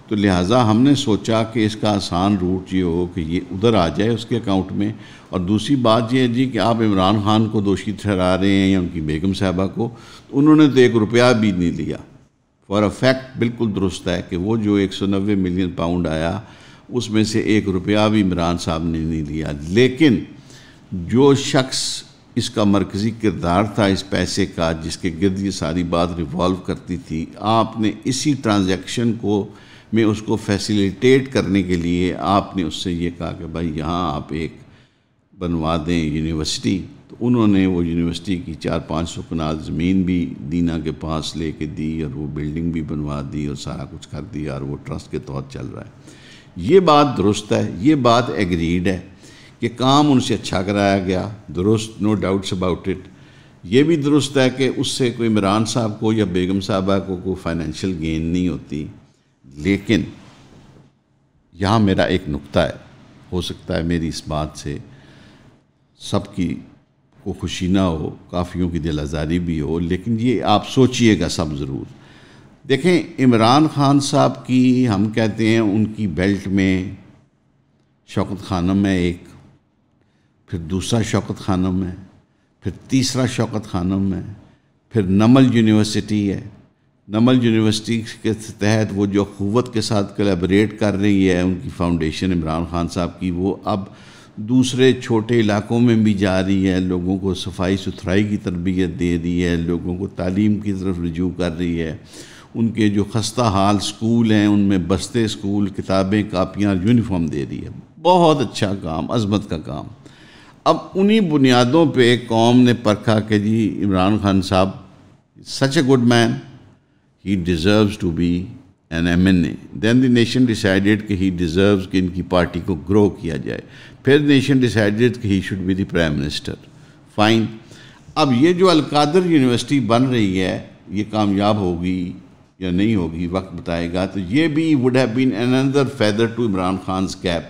تو لہٰذا ہم نے سوچا کہ اس کا آسان روٹ یہ ہو کہ یہ ادھر آ جائے اس کے اکاؤنٹ میں۔ اور دوسری بات یہ ہے جی کہ آپ عمران خان کو دوشی ٹھہرا رہے ہیں یا ان کی بیگم صاحبہ کو، انہوں نے تو 1 روپیہ بھی نہیں لیا۔ فار اے فیکٹ بالکل درست ہے کہ وہ جو 190 ملین پاؤنڈ آیا اس میں سے 1 روپیہ بھی عمران صاحب نے نہیں لیا۔ لیکن جو شخص اس کا مرکزی کردار تھا اس پیسے کا، جس کے گرد یہ ساری بات ریوالو کرتی تھی، آپ نے اسی ٹرانزیکشن کو میں اس کو فیسیلیٹیٹ کرنے کے لیے آپ نے اس سے یہ کہا کہ بھائی یہاں آپ ایک بنوا دیں یونیورسٹی۔ تو انہوں نے وہ یونیورسٹی کی 400-500 کنال زمین بھی دینا کے پاس لے کے دی اور وہ بلڈنگ بھی بنوا دی اور سارا کچھ کر دیا، اور وہ ٹرسٹ کے تحت چل رہا ہے۔ یہ بات درست ہے، یہ بات ایگریڈ ہے کہ کام ان سے اچھا کرایا گیا، درست، نو ڈاؤٹس اباؤٹ اٹ۔ یہ بھی درست ہے کہ اس سے کوئی عمران صاحب کو یا بیگم صاحبہ کو کوئی فائنینشیل گین نہیں ہوتی۔ لیکن یہاں میرا ایک نقطہ ہے، ہو سکتا ہے میری اس بات سے سب کی کو خوشی نہ ہو، کافیوں کی دل آزاری بھی ہو، لیکن یہ آپ سوچئے گا سب ضرور۔ دیکھیں عمران خان صاحب کی ہم کہتے ہیں ان کی بیلٹ میں شوکت خانم ہے ایک، پھر دوسرا شوکت خانم ہے، پھر تیسرا شوکت خانم ہے، پھر نمل یونیورسٹی ہے۔ نمل یونیورسٹی کے تحت وہ جو قوت کے ساتھ کلیبریٹ کر رہی ہے ان کی فاؤنڈیشن عمران خان صاحب کی، وہ اب دوسرے چھوٹے علاقوں میں بھی جا رہی ہے، لوگوں کو صفائی ستھرائی کی تربیت دے رہی ہے، لوگوں کو تعلیم کی طرف رجوع کر رہی ہے۔ ان کے جو خستہ حال سکول ہیں ان میں بستے سکول، کتابیں، کاپیاں، یونیفارم دے رہی ہے۔ بہت اچھا کام، عظمت کا کام۔ اب انہی بنیادوں پہ قوم نے پرکھا کہ جی Imran Khan sahab such a good man, he deserves to be an MNA۔ Then the nation decided کہ ہی ڈیزروز کہ ان کی پارٹی کو گرو کیا جائے۔ پھر نیشن ڈیسائیڈیڈ کہ he should be the prime minister. Fine. اب یہ جو القادر یونیورسٹی بن رہی ہے یہ کامیاب ہوگی یا نہیں ہوگی وقت بتائے گا، تو یہ بھی would have been another feather to Imran خان's کیپ۔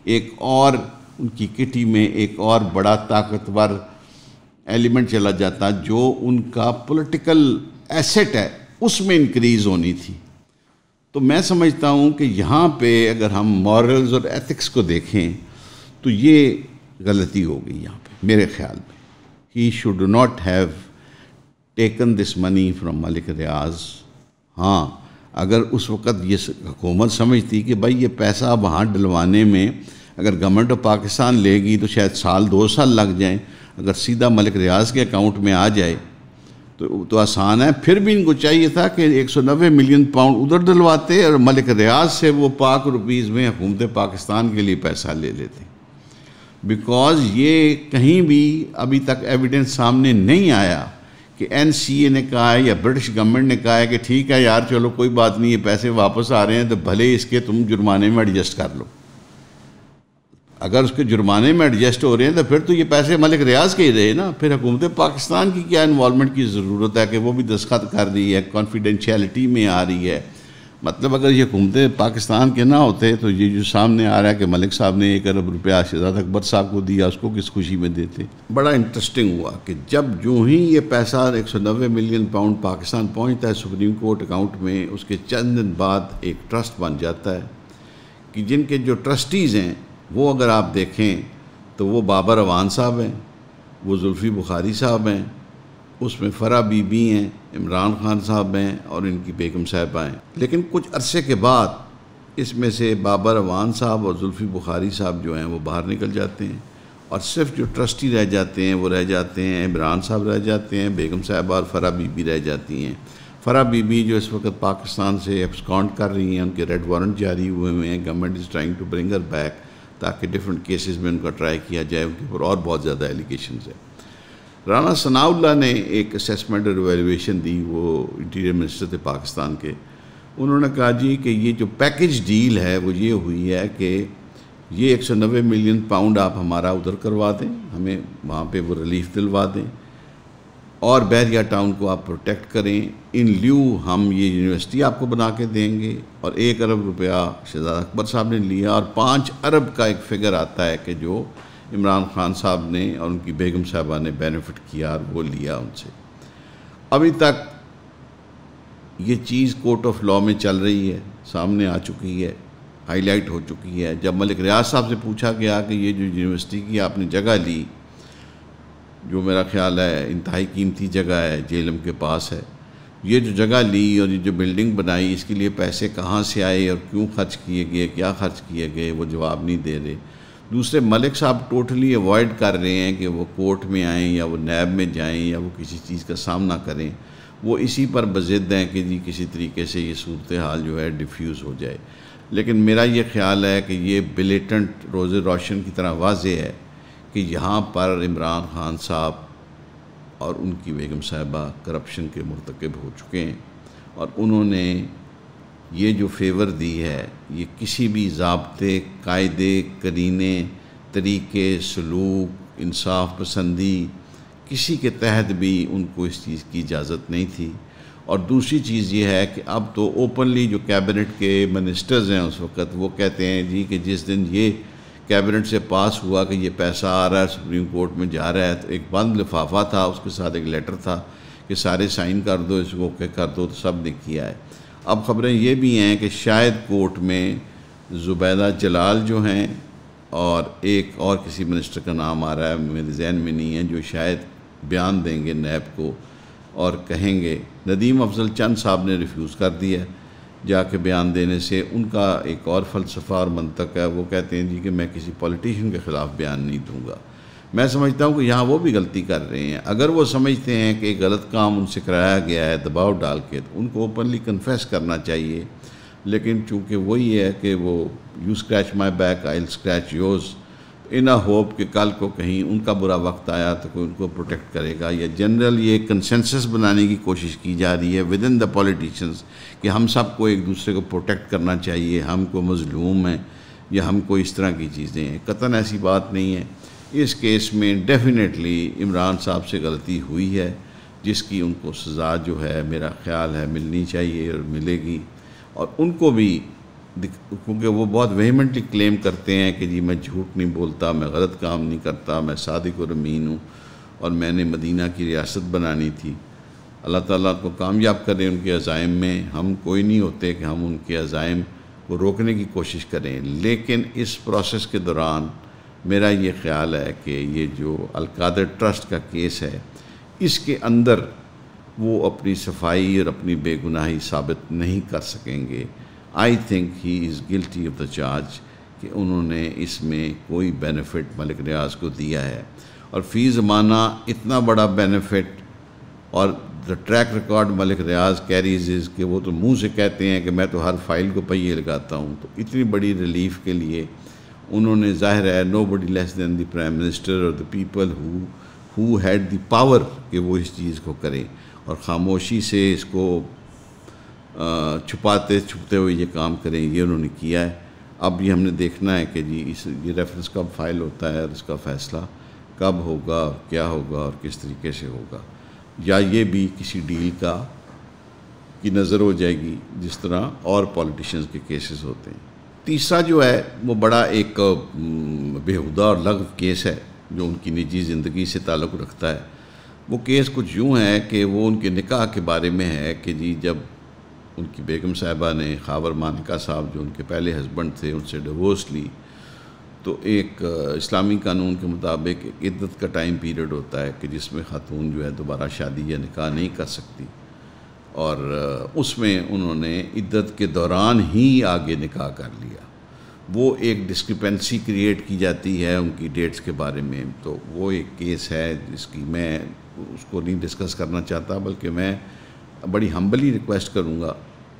ایک اور ان کی کٹی میں ایک اور بڑا طاقتور ایلیمنٹ چلا جاتا جو ان کا پولیٹیکل ایسٹ ہے اس میں انکریز ہونی تھی۔ تو میں سمجھتا ہوں کہ یہاں پہ اگر ہم مورلز اور ایتھکس کو دیکھیں تو یہ غلطی ہو گئی یہاں پہ میرے خیال میں۔ He should not have taken this money from Malik Riaz. ہاں اگر اس وقت یہ حکومت سمجھتی کہ بھائی یہ پیسہ وہاں ڈلوانے میں اگر گورنمنٹ آف پاکستان لے گی تو شاید سال 2 سال لگ جائیں، اگر سیدھا ملک ریاض کے اکاؤنٹ میں آ جائے تو آسان ہے۔ پھر بھی ان کو چاہیے تھا کہ 190 ملین پاؤنڈ ادھر ڈلواتے اور ملک ریاض سے وہ پاک روپیز میں حکومت پاکستان کے لیے پیسہ لے لیتے، بیکاز یہ کہیں بھی ابھی تک ایویڈنس سامنے نہیں آیا کہ NCA نے کہا ہے یا برٹش گورنمنٹ نے کہا ہے کہ ٹھیک ہے یار چلو کوئی بات نہیں، یہ پیسے واپس آ رہے ہیں تو بھلے اس کے تم جرمانے میں ایڈجسٹ کر لو۔ اگر اس کے جرمانے میں ایڈجسٹ ہو رہے ہیں تو پھر تو یہ پیسے ملک ریاض کے ہی رہے نا، پھر حکومت پاکستان کی کیا انوالومنٹ کی ضرورت ہے کہ وہ بھی دستخط کر رہی ہے، کانفیڈینشیلٹی میں آ رہی ہے۔ مطلب اگر یہ حکومت پاکستان کے نہ ہوتے تو یہ جو سامنے آ رہا ہے کہ ملک صاحب نے 1 ارب روپیہ شہزادہ اکبر صاحب کو دیا، اس کو کس خوشی میں دیتے۔ بڑا انٹرسٹنگ ہوا کہ جب جو ہی یہ پیسہ 190 ملین پاؤنڈ پاکستان پہنچتا ہے سپریم کورٹ اکاؤنٹ میں، اس کے چند دن بعد ایک ٹرسٹ بن جاتا ہے کہ جن کے جو ٹرسٹیز ہیں وہ اگر آپ دیکھیں تو وہ بابر اعوان صاحب ہیں، وہ زلفی بخاری صاحب ہیں، اس میں فرح بی بی ہیں، عمران خان صاحب ہیں اور ان کی بیگم صاحبہ ہیں۔ لیکن کچھ عرصے کے بعد اس میں سے بابر اعوان صاحب اور زلفی بخاری صاحب جو ہیں وہ باہر نکل جاتے ہیں اور صرف جو ٹرسٹی رہ جاتے ہیں وہ رہ جاتے ہیں عمران صاحب رہ جاتے ہیں، بیگم صاحبہ اور فرح بی بی رہ جاتی ہیں۔ فرح بی بی جو اس وقت پاکستان سے ایبسکانڈ کر رہی ہیں، ان کے ریڈ وارنٹ جاری ہوئے ہیں، government is trying to bring her back تاکہ ڈفرینٹ کیسز میں ان کا ٹرائی کیا جائے، ان کے اوپر اور بہت زیادہ ایلیگیشنز ہیں۔ رانا ثناء اللہ نے ایک اسیسمنٹ اور ایویلویشن دی، وہ انٹیریئر منسٹر تھے پاکستان کے۔ انہوں نے کہا جی کہ یہ جو پیکج ڈیل ہے وہ یہ ہوئی ہے کہ یہ 190 ملین پاؤنڈ آپ ہمارا ادھر کروا دیں، ہمیں وہاں پہ وہ ریلیف دلوا دیں اور بحریہ ٹاؤن کو آپ پروٹیکٹ کریں، ان لیو ہم یہ یونیورسٹی آپ کو بنا کے دیں گے۔ اور 1 ارب روپیہ شہزادہ اکبر صاحب نے لیا اور 5 ارب کا ایک فگر آتا ہے کہ جو عمران خان صاحب نے اور ان کی بیگم صاحبہ نے بینیفٹ کیا اور وہ لیا ان سے۔ ابھی تک یہ چیز کورٹ آف لاء میں چل رہی ہے، سامنے آ چکی ہے، ہائی لائٹ ہو چکی ہے۔ جب ملک ریاض صاحب سے پوچھا گیا کہ یہ جو یونیورسٹی کی آپ نے جگہ لی، جو میرا خیال ہے انتہائی قیمتی جگہ ہے، جیلم کے پاس ہے، یہ جو جگہ لی اور یہ جو بلڈنگ بنائی اس کے لیے پیسے کہاں سے آئے اور کیوں خرچ کیے گئے، کیا خرچ کیے گئے، وہ جواب نہیں دے رہے۔ دوسرے ملک صاحب ٹوٹلی اوائڈ کر رہے ہیں کہ وہ کورٹ میں آئیں یا وہ نیب میں جائیں یا وہ کسی چیز کا سامنا کریں، وہ اسی پر بضد ہیں کہ جی کسی طریقے سے یہ صورتحال جو ہے ڈیفیوز ہو جائے۔ لیکن میرا یہ خیال ہے کہ یہ بلیٹنٹ روز روشن کی طرح واضح ہے کہ یہاں پر عمران خان صاحب اور ان کی بیگم صاحبہ کرپشن کے مرتکب ہو چکے ہیں، اور انہوں نے یہ جو فیور دی ہے یہ کسی بھی ضابطے، قاعدے، قرینے، طریقے، سلوک، انصاف پسندی کسی کے تحت بھی ان کو اس چیز کی اجازت نہیں تھی۔ اور دوسری چیز یہ ہے کہ اب تو اوپنلی جو کیبنٹ کے منسٹرز ہیں اس وقت وہ کہتے ہیں جی کہ جس دن یہ کیبنٹ سے پاس ہوا کہ یہ پیسہ آ رہا ہے سپریم کورٹ میں جا رہا ہے، تو ایک بند لفافہ تھا، اس کے ساتھ ایک لیٹر تھا کہ سارے سائن کر دو، اس کو اوکے کر دو، تو سب نے کیا ہے۔ اب خبریں یہ بھی ہیں کہ شاید کورٹ میں زبیدہ جلال جو ہیں اور ایک اور کسی منسٹر کا نام آ رہا ہے، میرے ذہن میں نہیں ہے، جو شاید بیان دیں گے نیب کو اور کہیں گے۔ ندیم افضل چند صاحب نے ریفیوز کر دیا ہے جا کے بیان دینے سے۔ ان کا ایک اور فلسفہ اور منطق ہے، وہ کہتے ہیں جی کہ میں کسی پولیٹیشین کے خلاف بیان نہیں دوں گا۔ میں سمجھتا ہوں کہ یہاں وہ بھی غلطی کر رہے ہیں۔ اگر وہ سمجھتے ہیں کہ ایک غلط کام ان سے کرایا گیا ہے دباؤ ڈال کے، تو ان کو اوپنلی کنفیس کرنا چاہیے، لیکن چونکہ وہی ہے کہ وہ you scratch my back I will scratch yours, in a hope کہ کل کو کہیں ان کا برا وقت آیا تو کوئی ان کو پروٹیکٹ کرے گا، یا جنرل یہ کنسنسس بنانے کی کوشش کی جا رہی ہے ود ان دا پولیٹیشنز کہ ہم سب کو ایک دوسرے کو پروٹیکٹ کرنا چاہیے، ہم کو مظلوم ہیں یا ہم کو اس طرح کی چیزیں ہیں۔ قطعاً ایسی بات نہیں ہے۔ اس کیس میں ڈیفینیٹلی عمران صاحب سے غلطی ہوئی ہے، جس کی ان کو سزا جو ہے میرا خیال ہے ملنی چاہیے اور ملے گی۔ اور ان کو بھی، کیونکہ وہ بہت ویہمنٹلی کلیم کرتے ہیں کہ جی میں جھوٹ نہیں بولتا، میں غلط کام نہیں کرتا، میں صادق اور امین ہوں اور میں نے مدینہ کی ریاست بنانی تھی۔ اللہ تعالیٰ کو کامیاب کریں ان کے عزائم میں۔ ہم کوئی نہیں ہوتے کہ ہم ان کے عزائم کو روکنے کی کوشش کریں، لیکن اس پروسیس کے دوران میرا یہ خیال ہے کہ یہ جو القادر ٹرسٹ کا کیس ہے، اس کے اندر وہ اپنی صفائی اور اپنی بے گناہی ثابت نہیں کر سکیں گے۔ I think he is guilty of the charge کہ انہوں نے اس میں کوئی بینیفٹ ملک ریاض کو دیا ہے، اور فی زمانہ اتنا بڑا بینیفٹ، اور the track record Malik Riaz carries as کہ وہ تو منہ سے کہتے ہیں کہ میں تو ہر فائل کو پہیے لگاتا ہوں، تو اتنی بڑی ریلیف کے لیے انہوں نے، ظاہر ہے نو بڈی لیس دین دی پرائم منسٹر اور the people who had the power کہ وہ اس چیز کو کریں، اور خاموشی سے اس کو چھپتے ہوئے یہ کام کریں، یہ انہوں نے کیا ہے۔ اب یہ ہم نے دیکھنا ہے کہ جی یہ ریفرنس کب فائل ہوتا ہے اور اس کا فیصلہ کب ہوگا، کیا ہوگا اور کس طریقے سے ہوگا، یا یہ بھی کسی ڈیل کی نظر ہو جائے گی جس طرح اور پولیٹیشنز کے کیسز ہوتے ہیں۔ تیسرا جو ہے وہ بڑا ایک بیہودہ اور لغو کیس ہے جو ان کی نجی زندگی سے تعلق رکھتا ہے۔ وہ کیس کچھ یوں ہے کہ وہ ان کے نکاح کے بارے میں ہے کہ جی جب ان کی بیگم صاحبہ نے خاور مانکا صاحب جو ان کے پہلے ہسبینڈ تھے ان سے ڈیورس لی، تو ایک اسلامی قانون کے مطابق ایک عدت کا ٹائم پیریڈ ہوتا ہے کہ جس میں خاتون جو ہے دوبارہ شادی یا نکاح نہیں کر سکتی، اور اس میں انہوں نے عدت کے دوران ہی آگے نکاح کر لیا۔ وہ ایک ڈسکرپنسی کریٹ کی جاتی ہے ان کی ڈیٹس کے بارے میں، تو وہ ایک کیس ہے جس کی میں اس کو نہیں ڈسکس کرنا چاہتا، بلکہ میں بڑی ہمبلی ریکویسٹ کروں گا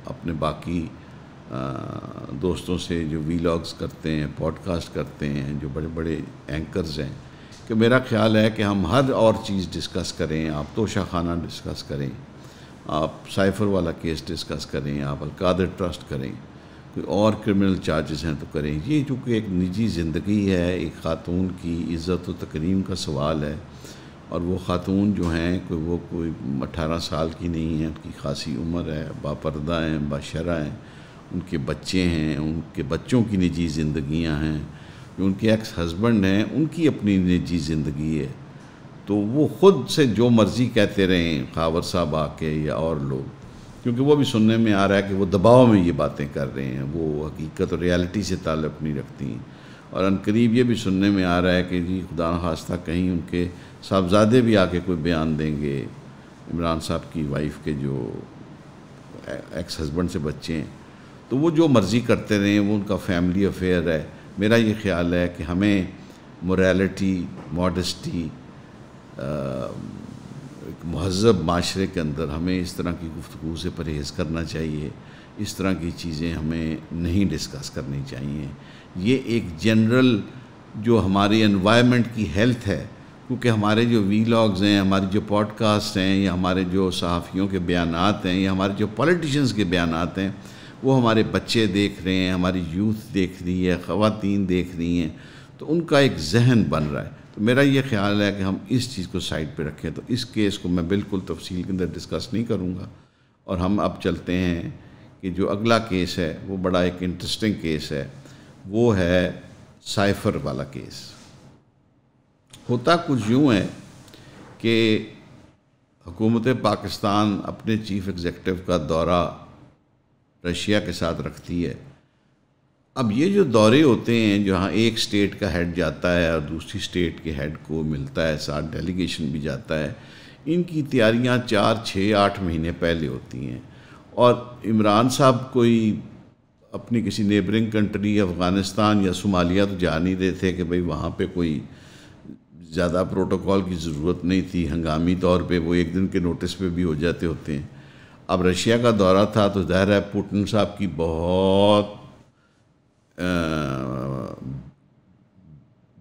اپنے باقی دوستوں سے جو ویلاگز کرتے ہیں، پوڈ کاسٹ کرتے ہیں، جو بڑے بڑے اینکرز ہیں، کہ میرا خیال ہے کہ ہم ہر اور چیز ڈسکس کریں۔ آپ توشہ خانہ ڈسکس کریں، آپ سائفر والا کیس ڈسکس کریں، آپ القادر ٹرسٹ کریں، کوئی اور کرمنل چارجز ہیں تو کریں۔ یہ چونکہ ایک نجی زندگی ہے، ایک خاتون کی عزت و تکریم کا سوال ہے، اور وہ خاتون جو ہیں وہ کوئی 18 سال کی نہیں ہیں، ان کی خاصی عمر ہے، باپردہ ہیں، باشرہ ہیں، ان کے بچے ہیں، ان کے بچوں کی نجی زندگیاں ہیں، جو ان کے ایکس ہسبینڈ ہیں ان کی اپنی نجی زندگی ہے، تو وہ خود سے جو مرضی کہتے رہیں، خاور صاحب آ کے یا اور لوگ، کیونکہ وہ بھی سننے میں آ رہا ہے کہ وہ دباؤ میں یہ باتیں کر رہے ہیں، وہ حقیقت اور ریالٹی سے تعلق نہیں رکھتی ہیں، اور عنقریب یہ بھی سننے میں آ رہا ہے کہ جی خدا نخواستہ کہیں ان کے صاحبزادے بھی آ کے کوئی بیان دیں گے، عمران صاحب کی وائف کے جو ایکس ہسبینڈ سے بچے ہیں، تو وہ جو مرضی کرتے رہیں، وہ ان کا فیملی افیئر ہے۔ میرا یہ خیال ہے کہ ہمیں موریلٹی، ماڈسٹی، ایک مہذب معاشرے کے اندر ہمیں اس طرح کی گفتگو سے پرہیز کرنا چاہیے، اس طرح کی چیزیں ہمیں نہیں ڈسکس کرنی چاہیے۔ یہ ایک جنرل جو ہماری انوائرمنٹ کی ہیلتھ ہے، کیونکہ ہمارے جو ویلاگز ہیں، ہماری جو پوڈ کاسٹ ہیں، یا ہمارے جو صحافیوں کے بیانات ہیں، یا ہمارے جو پولیٹیشنز کے بیانات ہیں، وہ ہمارے بچے دیکھ رہے ہیں، ہماری یوتھ دیکھ رہی ہے، خواتین دیکھ رہی ہیں، تو ان کا ایک ذہن بن رہا ہے۔ تو میرا یہ خیال ہے کہ ہم اس چیز کو سائڈ پہ رکھیں۔ تو اس کیس کو میں بالکل تفصیل کے اندر ڈسکس نہیں کروں گا، اور ہم اب چلتے ہیں کہ جو اگلا کیس ہے وہ بڑا ایک انٹرسٹنگ کیس ہے، وہ ہے سائفر والا کیس ہوتا کچھ یوں ہے کہ حکومت پاکستان اپنے چیف ایگزیکٹو کا دورہ رشیا کے ساتھ رکھتی ہے. اب یہ جو دورے ہوتے ہیں جہاں ایک اسٹیٹ کا ہیڈ جاتا ہے اور دوسری اسٹیٹ کے ہیڈ کو ملتا ہے، ساتھ ڈیلیگیشن بھی جاتا ہے، ان کی تیاریاں 4، 6، 8 مہینے پہلے ہوتی ہیں. اور عمران صاحب کوئی اپنی کسی نیبرنگ کنٹری افغانستان یا صومالیہ تو جا نہیں رہے تھے کہ بھئی وہاں پہ کوئی زیادہ پروٹوکول کی ضرورت نہیں تھی، ہنگامی طور پہ وہ ایک دن کے نوٹس پہ بھی ہو جاتے ہوتے ہیں. اب رشیا کا دورہ تھا تو ظاہر ہے پوٹن صاحب کی بہت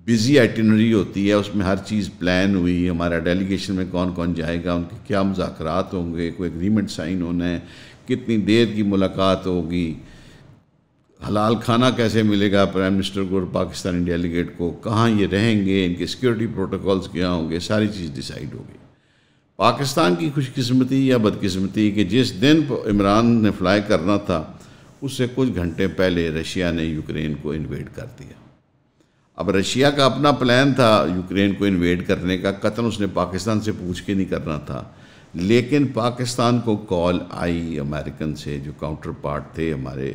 بزی آئٹنری ہوتی ہے، اس میں ہر چیز پلان ہوئی، ہمارا ڈیلیگیشن میں کون کون جائے گا، ان کے کیا مذاکرات ہوں گے، کوئی ایگریمنٹ سائن ہونا ہے، کتنی دیر کی ملاقات ہوگی، حلال کھانا کیسے ملے گا پرائم منسٹر کو اور پاکستانی ڈیلیگیٹ کو، کہاں یہ رہیں گے، ان کے سیکیورٹی پروٹوکولز کیا ہوں گے، ساری چیز ڈیسائیڈ ہوگی. پاکستان کی خوش قسمتی یا بدقسمتی کہ جس دن عمران نے فلائی کرنا تھا اس سے کچھ گھنٹے پہلے رشیا نے یوکرین کو انویڈ کر دیا. اب رشیا کا اپنا پلان تھا یوکرین کو انویڈ کرنے کا، قطعاً اس نے پاکستان سے پوچھ کے نہیں کرنا تھا، لیکن پاکستان کو کال آئی امریکن سے جو کاؤنٹر پارٹ تھے ہمارے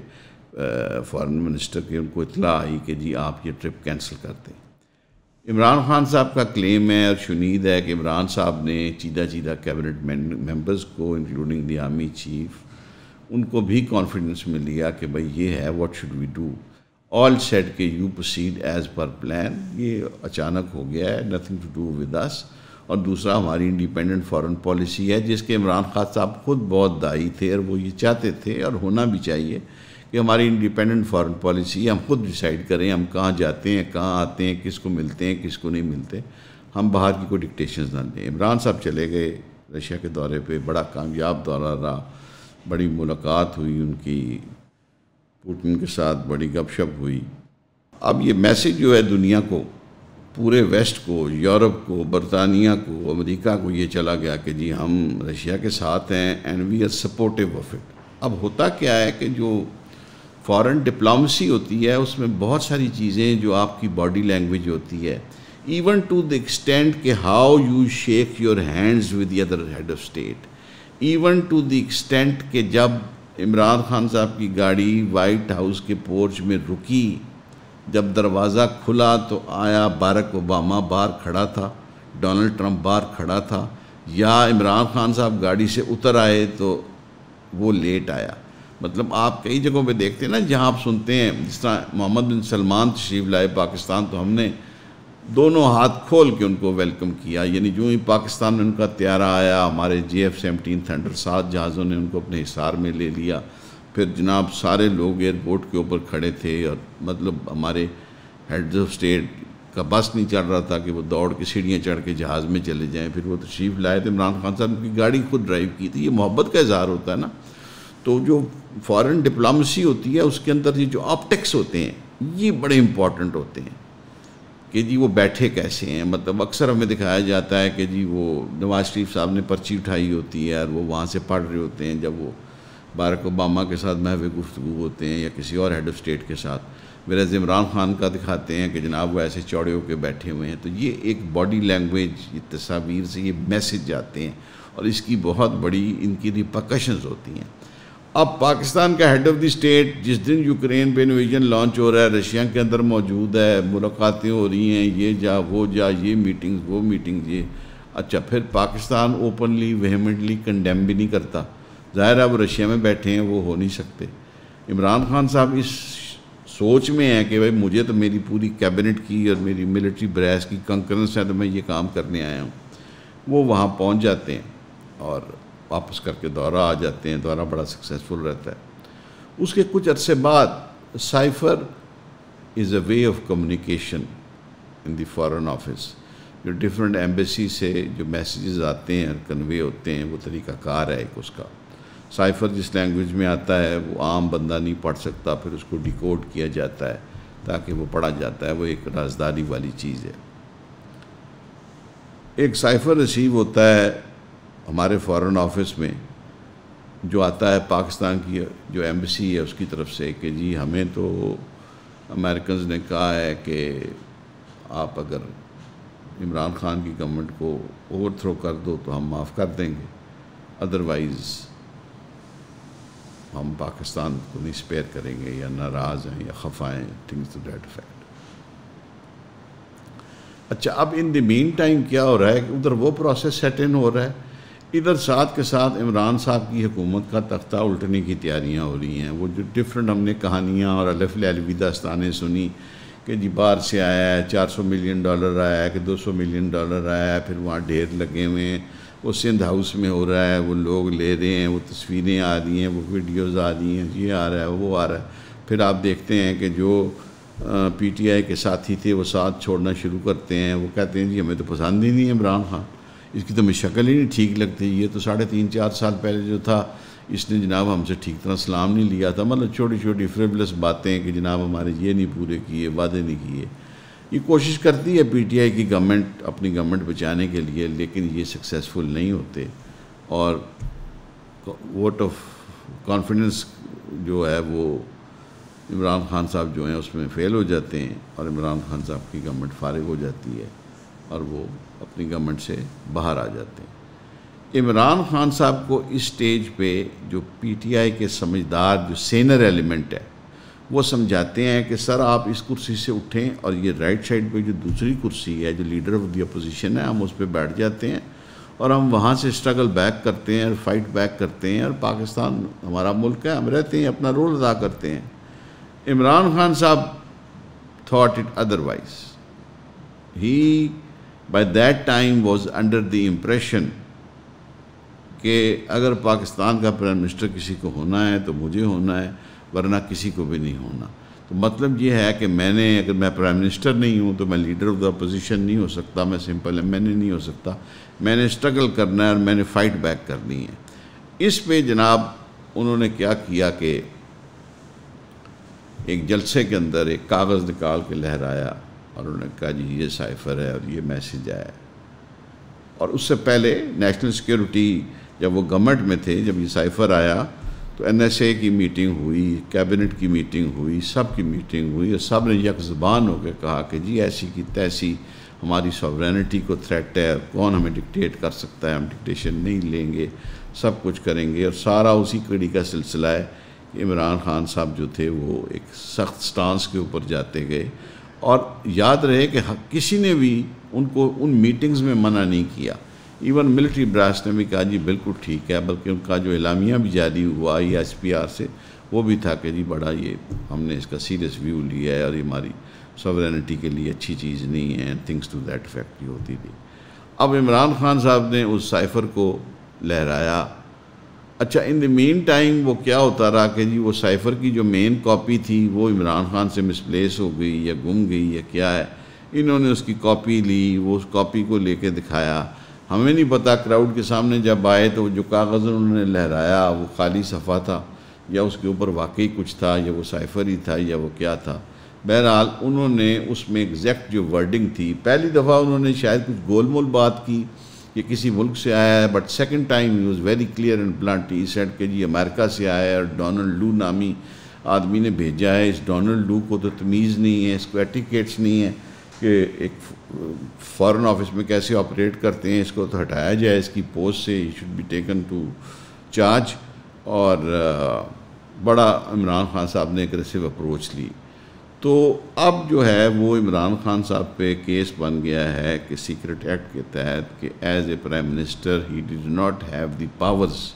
فارن منسٹر کے، ان کو اطلاع آئی کہ جی آپ یہ ٹرپ کینسل کر دیں. عمران خان صاحب کا کلیم ہے اور شنید ہے کہ عمران صاحب نے چیدہ کیبنٹ ممبرز کو انکلوڈنگ دی آرمی چیف ان کو بھی کانفیڈنس میں لیا کہ بھئی یہ ہے what should we do. All said کہ you proceed as per plan. یہ اچانک ہو گیا ہے، nothing to do with us. اور دوسرا ہماری انڈیپینڈنٹ فارن پالیسی ہے جس کے عمران خان صاحب خود بہت داعی تھے اور وہ یہ چاہتے تھے اور ہونا بھی چاہیے کہ ہماری انڈیپینڈنٹ فارن پالیسی ہم خود ڈیسائیڈ کریں، ہم کہاں جاتے ہیں، کہاں آتے ہیں، کس کو ملتے ہیں، کس کو نہیں ملتے، ہم باہر کی کوئی ڈکٹیشنز نہ دیں. عمران صاحب چلے گئے رشیا کے دورے پہ، بڑا کامیاب دورہ رہا، بڑی ملاقات ہوئی ان کی پوٹن کے ساتھ، بڑی گپ شپ ہوئی. اب یہ میسیج جو ہے دنیا کو، پورے ویسٹ کو، یورپ کو، برطانیہ کو، امریکہ کو یہ چلا گیا کہ جی ہم رشیا کے ساتھ ہیں and we are supportive of it. اب ہوتا کیا ہے کہ جو فارن ڈپلومیسی ہوتی ہے اس میں بہت ساری چیزیں جو آپ کی باڈی لینگویج ہوتی ہے، ایون ٹو دی ایکسٹینٹ کہ how you shake your hands with the other head of state, even to the extent کہ جب عمران خان صاحب کی گاڑی وائٹ ہاؤس کے پورچ میں رکی، جب دروازہ کھلا تو آیا باراک اوباما باہر کھڑا تھا، ڈونلڈ ٹرمپ باہر کھڑا تھا، یا عمران خان صاحب گاڑی سے اتر آئے تو وہ لیٹ آیا. مطلب آپ کئی جگہوں پہ دیکھتے ہیں نا جہاں آپ سنتے ہیں، جس طرح محمد بن سلمان تشریف لائے پاکستان تو ہم نے دونوں ہاتھ کھول کے ان کو ویلکم کیا. یعنی جو ہی پاکستان میں ان کا طیارہ آیا، ہمارے JF-17 تھنڈر 7 جہازوں نے ان کو اپنے حصار میں لے لیا. پھر جناب سارے لوگ ایئرپورٹ کے اوپر کھڑے تھے اور مطلب ہمارے ہیڈز آف اسٹیٹ کا بس نہیں چل رہا تھا کہ وہ دوڑ کے سیڑھیاں چڑھ کے جہاز میں چلے جائیں. پھر وہ تشریف لائے تھے، عمران خان صاحب کی گاڑی خود ڈرائیو کی تھی. یہ محبت کا اظہار ہوتا ہے نا. تو جو فارن ڈپلومیسی ہوتی ہے اس کے اندر یہ جو آپٹکس ہوتے ہیں یہ بڑے امپورٹنٹ ہوتے ہیں کہ جی وہ بیٹھے کیسے ہیں. مطلب اکثر ہمیں دکھایا جاتا ہے کہ جی وہ نواز شریف صاحب نے پرچی اٹھائی ہوتی ہے اور وہ وہاں سے پڑھ رہے ہوتے ہیں جب وہ باراک اوباما کے ساتھ محو گفتگو ہوتے ہیں یا کسی اور ہیڈ آف اسٹیٹ کے ساتھ. ویرز عمران خان کا دکھاتے ہیں کہ جناب وہ ایسے چوڑے ہو کے بیٹھے ہوئے ہیں. تو یہ ایک باڈی لینگویج، یہ تصاویر سے یہ میسج جاتے ہیں اور اس کی بہت بڑی ان کی ریپرکشنز ہوتی ہیں. اب پاکستان کا ہیڈ آف دی اسٹیٹ جس دن یوکرین پہ انویژن لانچ ہو رہا ہے رشیا کے اندر موجود ہے، ملاقاتیں ہو رہی ہیں، یہ جا وہ جا، یہ میٹنگز وہ میٹنگز یہ. اچھا پھر پاکستان اوپنلی ویہمنٹلی کنڈیم بھی نہیں کرتا. ظاہر ہے وہ رشیا میں بیٹھے ہیں، وہ ہو نہیں سکتے. عمران خان صاحب اس سوچ میں ہیں کہ بھائی مجھے تو میری پوری کیبنٹ کی اور میری ملٹری براس کی کنکرنس ہے تو میں یہ کام کرنے آیا ہوں. وہ وہاں پہنچ جاتے ہیں اور واپس کر کے دورہ آ جاتے ہیں. دورہ بڑا سکسیزفل رہتا ہے. اس کے کچھ عرصے بعد cipher is a way of communication in the foreign office. جو ڈفرینٹ ایمبیسی سے جو میسیجز آتے ہیں کنوے ہوتے ہیں وہ طریقہ کار ہے ایک اس کا. سائفر جس لینگویج میں آتا ہے وہ عام بندہ نہیں پڑھ سکتا، پھر اس کو ڈیکوڈ کیا جاتا ہے تاکہ وہ پڑھا جاتا ہے. وہ ایک رازداری والی چیز ہے. ایک سائفر ریسیو ہوتا ہے ہمارے فارن آفس میں جو آتا ہے پاکستان کی جو ایمبیسی ہے اس کی طرف سے کہ جی ہمیں تو امریکنز نے کہا ہے کہ آپ اگر عمران خان کی گورنمنٹ کو اوور تھرو کر دو تو ہم معاف کر دیں گے، ادروائز ہم پاکستان کو نہیں اسپیئر کریں گے، یا ناراض ہیں یا خفا ہیں، تھنگس ٹو دیٹ افیکٹ۔ اچھا، اب ان دی مین ٹائم کیا ہو رہا ہے کہ ادھر وہ پروسیس سیٹ ان ہو رہا ہے، ادھر ساتھ کے ساتھ عمران صاحب کی حکومت کا تختہ الٹنے کی تیاریاں ہو رہی ہیں۔ وہ جو ڈفرینٹ ہم نے کہانیاں اور الف العلوی داستانیں سنی کہ جی باہر سے آیا ہے، $400 ملین آیا ہے کہ $200 ملین آیا ہے، پھر وہاں ڈھیر لگے ہوئے ہیں، وہ سندھ ہاؤس میں ہو رہا ہے، وہ لوگ لے رہے ہیں، وہ تصویریں آ رہی ہیں، وہ ویڈیوز آ رہی ہیں، یہ آ رہا ہے وہ آ رہا ہے۔ پھر آپ دیکھتے ہیں کہ جو پی ٹی آئی کے ساتھی تھے وہ ساتھ چھوڑنا شروع کرتے ہیں، وہ کہتے ہیں جی ہمیں تو پسند ہی نہیں ہے عمران خان، اس کی تو ہمیں شکل ہی نہیں ٹھیک لگتی، یہ تو 3.5-4 سال پہلے جو تھا اس نے جناب ہم سے ٹھیک طرح سلام نہیں لیا تھا، مطلب چھوٹی چھوٹی فریبلس باتیں کہ جناب ہمارے یہ نہیں پورے کیے، وعدے نہیں کیے۔ یہ کوشش کرتی ہے پی ٹی آئی کی گورنمنٹ اپنی گورنمنٹ بچانے کے لیے، لیکن یہ سکسیسفل نہیں ہوتے، اور ووٹ آف کانفیڈنس جو ہے وہ عمران خان صاحب جو ہیں اس میں فیل ہو جاتے ہیں، اور عمران خان صاحب کی گورنمنٹ فارغ ہو جاتی ہے اور وہ اپنی گورنمنٹ سے باہر آ جاتے ہیں۔ عمران خان صاحب کو اس سٹیج پہ جو پی ٹی آئی کے سمجھدار جو سینئر ایلیمنٹ ہے وہ سمجھاتے ہیں کہ سر آپ اس کرسی سے اٹھیں اور یہ رائٹ سائڈ پہ جو دوسری کرسی ہے جو لیڈر آف دی اپوزیشن ہے ہم اس پہ بیٹھ جاتے ہیں، اور ہم وہاں سے اسٹرگل بیک کرتے ہیں اور فائٹ بیک کرتے ہیں، اور پاکستان ہمارا ملک ہے، ہم رہتے ہیں، اپنا رول ادا کرتے ہیں۔ عمران خان صاحب thought it otherwise. He by that time was under the impression کہ اگر پاکستان کا پرائم منسٹر کسی کو ہونا ہے تو مجھے ہونا ہے، ورنہ کسی کو بھی نہیں ہونا۔ تو مطلب یہ ہے کہ اگر میں پرائم منسٹر نہیں ہوں تو میں لیڈر آف دا اپوزیشن نہیں ہو سکتا، میں سمپل ایم این اے نہیں ہو سکتا، میں نے اسٹرگل کرنا ہے اور میں نے فائٹ بیک کرنی ہے۔ اس پہ جناب انہوں نے کیا کیا کہ ایک جلسے کے اندر ایک کاغذ نکال کے لہرایا اور انہوں نے کہا جی یہ سائفر ہے اور یہ میسیج آیا ہے۔ اور اس سے پہلے نیشنل سیکیورٹی جب وہ گورنمنٹ میں تھے، جب یہ سائفر آیا تو این ایس اے کی میٹنگ ہوئی، کیبنٹ کی میٹنگ ہوئی، سب کی میٹنگ ہوئی، اور سب نے یک زبان ہو کے کہا کہ جی ایسی کی تیسی ہماری سوورینٹی کو تھریٹ ہے، کون ہمیں ڈکٹیٹ کر سکتا ہے، ہم ڈکٹیشن نہیں لیں گے، سب کچھ کریں گے۔ اور سارا اسی کڑی کا سلسلہ ہے کہ عمران خان صاحب جو تھے وہ ایک سخت سٹانس کے اوپر جاتے گئے، اور یاد رہے کہ کسی نے بھی ان کو ان میٹنگز میں منع نہیں کیا، ایون ملٹری براس نے بھی کہا جی بالکل ٹھیک ہے، بلکہ ان کا جو اعلامیہ بھی جاری ہوا ایس پی آر سے وہ بھی تھا کہ جی بڑا یہ ہم نے اس کا سیریس ویو لیا ہے اور یہ ہماری سوورینٹی کے لیے اچھی چیز نہیں ہے، تھنگس ٹو دیٹ افیکٹ یہ ہوتی تھی۔ اب عمران خان صاحب نے اس سائفر کو لہرایا۔ اچھا، ان دی مین ٹائم وہ کیا ہوتا رہا کہ جی وہ سائفر کی جو مین کاپی تھی وہ عمران خان سے مسپلیس ہو گئی یا گم گئی یا کیا ہے، انہوں نے اس کی کاپی لی، وہ اس کاپی کو لے کے دکھایا۔ ہمیں نہیں پتہ کراؤڈ کے سامنے جب آئے تو جو کاغذ انہوں نے لہرایا وہ خالی صفحہ تھا یا اس کے اوپر واقعی کچھ تھا یا وہ سائفر ہی تھا یا وہ کیا تھا۔ بہرحال انہوں نے اس میں ایگزیکٹ جو ورڈنگ تھی، پہلی دفعہ انہوں نے شاید کچھ گول مول بات کی کہ کسی ملک سے آیا ہے، but second time he was very clear and blunt, he said کہ جی امریکہ سے آیا ہے اور ڈونلڈ لو نامی آدمی نے بھیجا ہے۔ اس ڈونلڈ لو کو تو تمیز نہیں ہے، اس کو ایٹیکیٹس نہیں ہے کہ ایک فارن آفس میں کیسے آپریٹ کرتے ہیں، اس کو تو ہٹایا جائے اس کی پوسٹ سے، he should be taken to charge. اور بڑا عمران خان صاحب نے اگریسو اپروچ لی۔ تو اب جو ہے وہ عمران خان صاحب پہ کیس بن گیا ہے کہ سیکرٹ ایکٹ کے تحت کہ as a prime minister he did not have the powers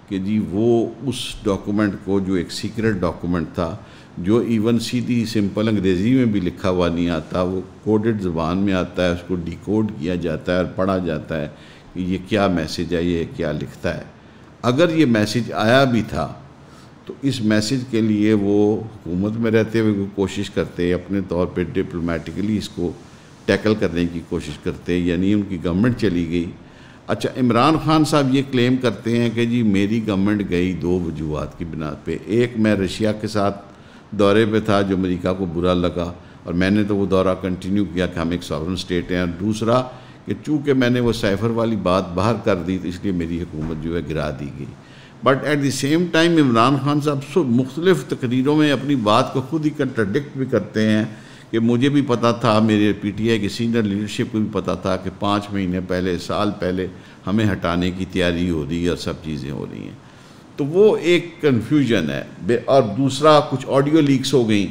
کہ جی وہ اس ڈاکومنٹ کو جو ایک سیکرٹ ڈاکومنٹ تھا، جو ایون سیدھی سمپل انگریزی میں بھی لکھا ہوا نہیں آتا، وہ کوڈڈ زبان میں آتا ہے، اس کو ڈیکوڈ کیا جاتا ہے اور پڑھا جاتا ہے کہ یہ کیا میسیج ہے، یہ کیا لکھتا ہے۔ اگر یہ میسیج آیا بھی تھا تو اس میسیج کے لیے وہ حکومت میں رہتے ہوئے کوشش کرتے، اپنے طور پہ ڈپلومیٹکلی اس کو ٹیکل کرنے کی کوشش کرتے، یعنی ان کی گورنمنٹ چلی گئی۔ اچھا، عمران خان صاحب یہ کلیم کرتے ہیں کہ جی میری گورنمنٹ گئی دو وجوہات کی بنا پہ، ایک میں رشیا کے ساتھ دورے پہ تھا جو امریکہ کو برا لگا اور میں نے تو وہ دورہ کنٹینیو کیا کہ ہم ایک ساورن اسٹیٹ ہیں، اور دوسرا کہ چونکہ میں نے وہ سائفر والی بات باہر کر دی تو اس لیے میری حکومت جو ہے گرا دی گئی۔ But at the same time Imran Khan صاحب مختلف تقریروں میں اپنی بات کو خود ہی کنٹراڈکٹ بھی کرتے ہیں کہ مجھے بھی پتہ تھا، میرے پی ٹی آئی کی سینئر لیڈرشپ کو بھی پتہ تھا کہ 5 مہینے پہلے، سال پہلے ہمیں ہٹانے کی تیاری ہو رہی ہے اور سب چیزیں ہو رہی ہیں. تو وہ ایک کنفیوژن ہے. اور دوسرا کچھ آڈیو لیکس ہو گئیں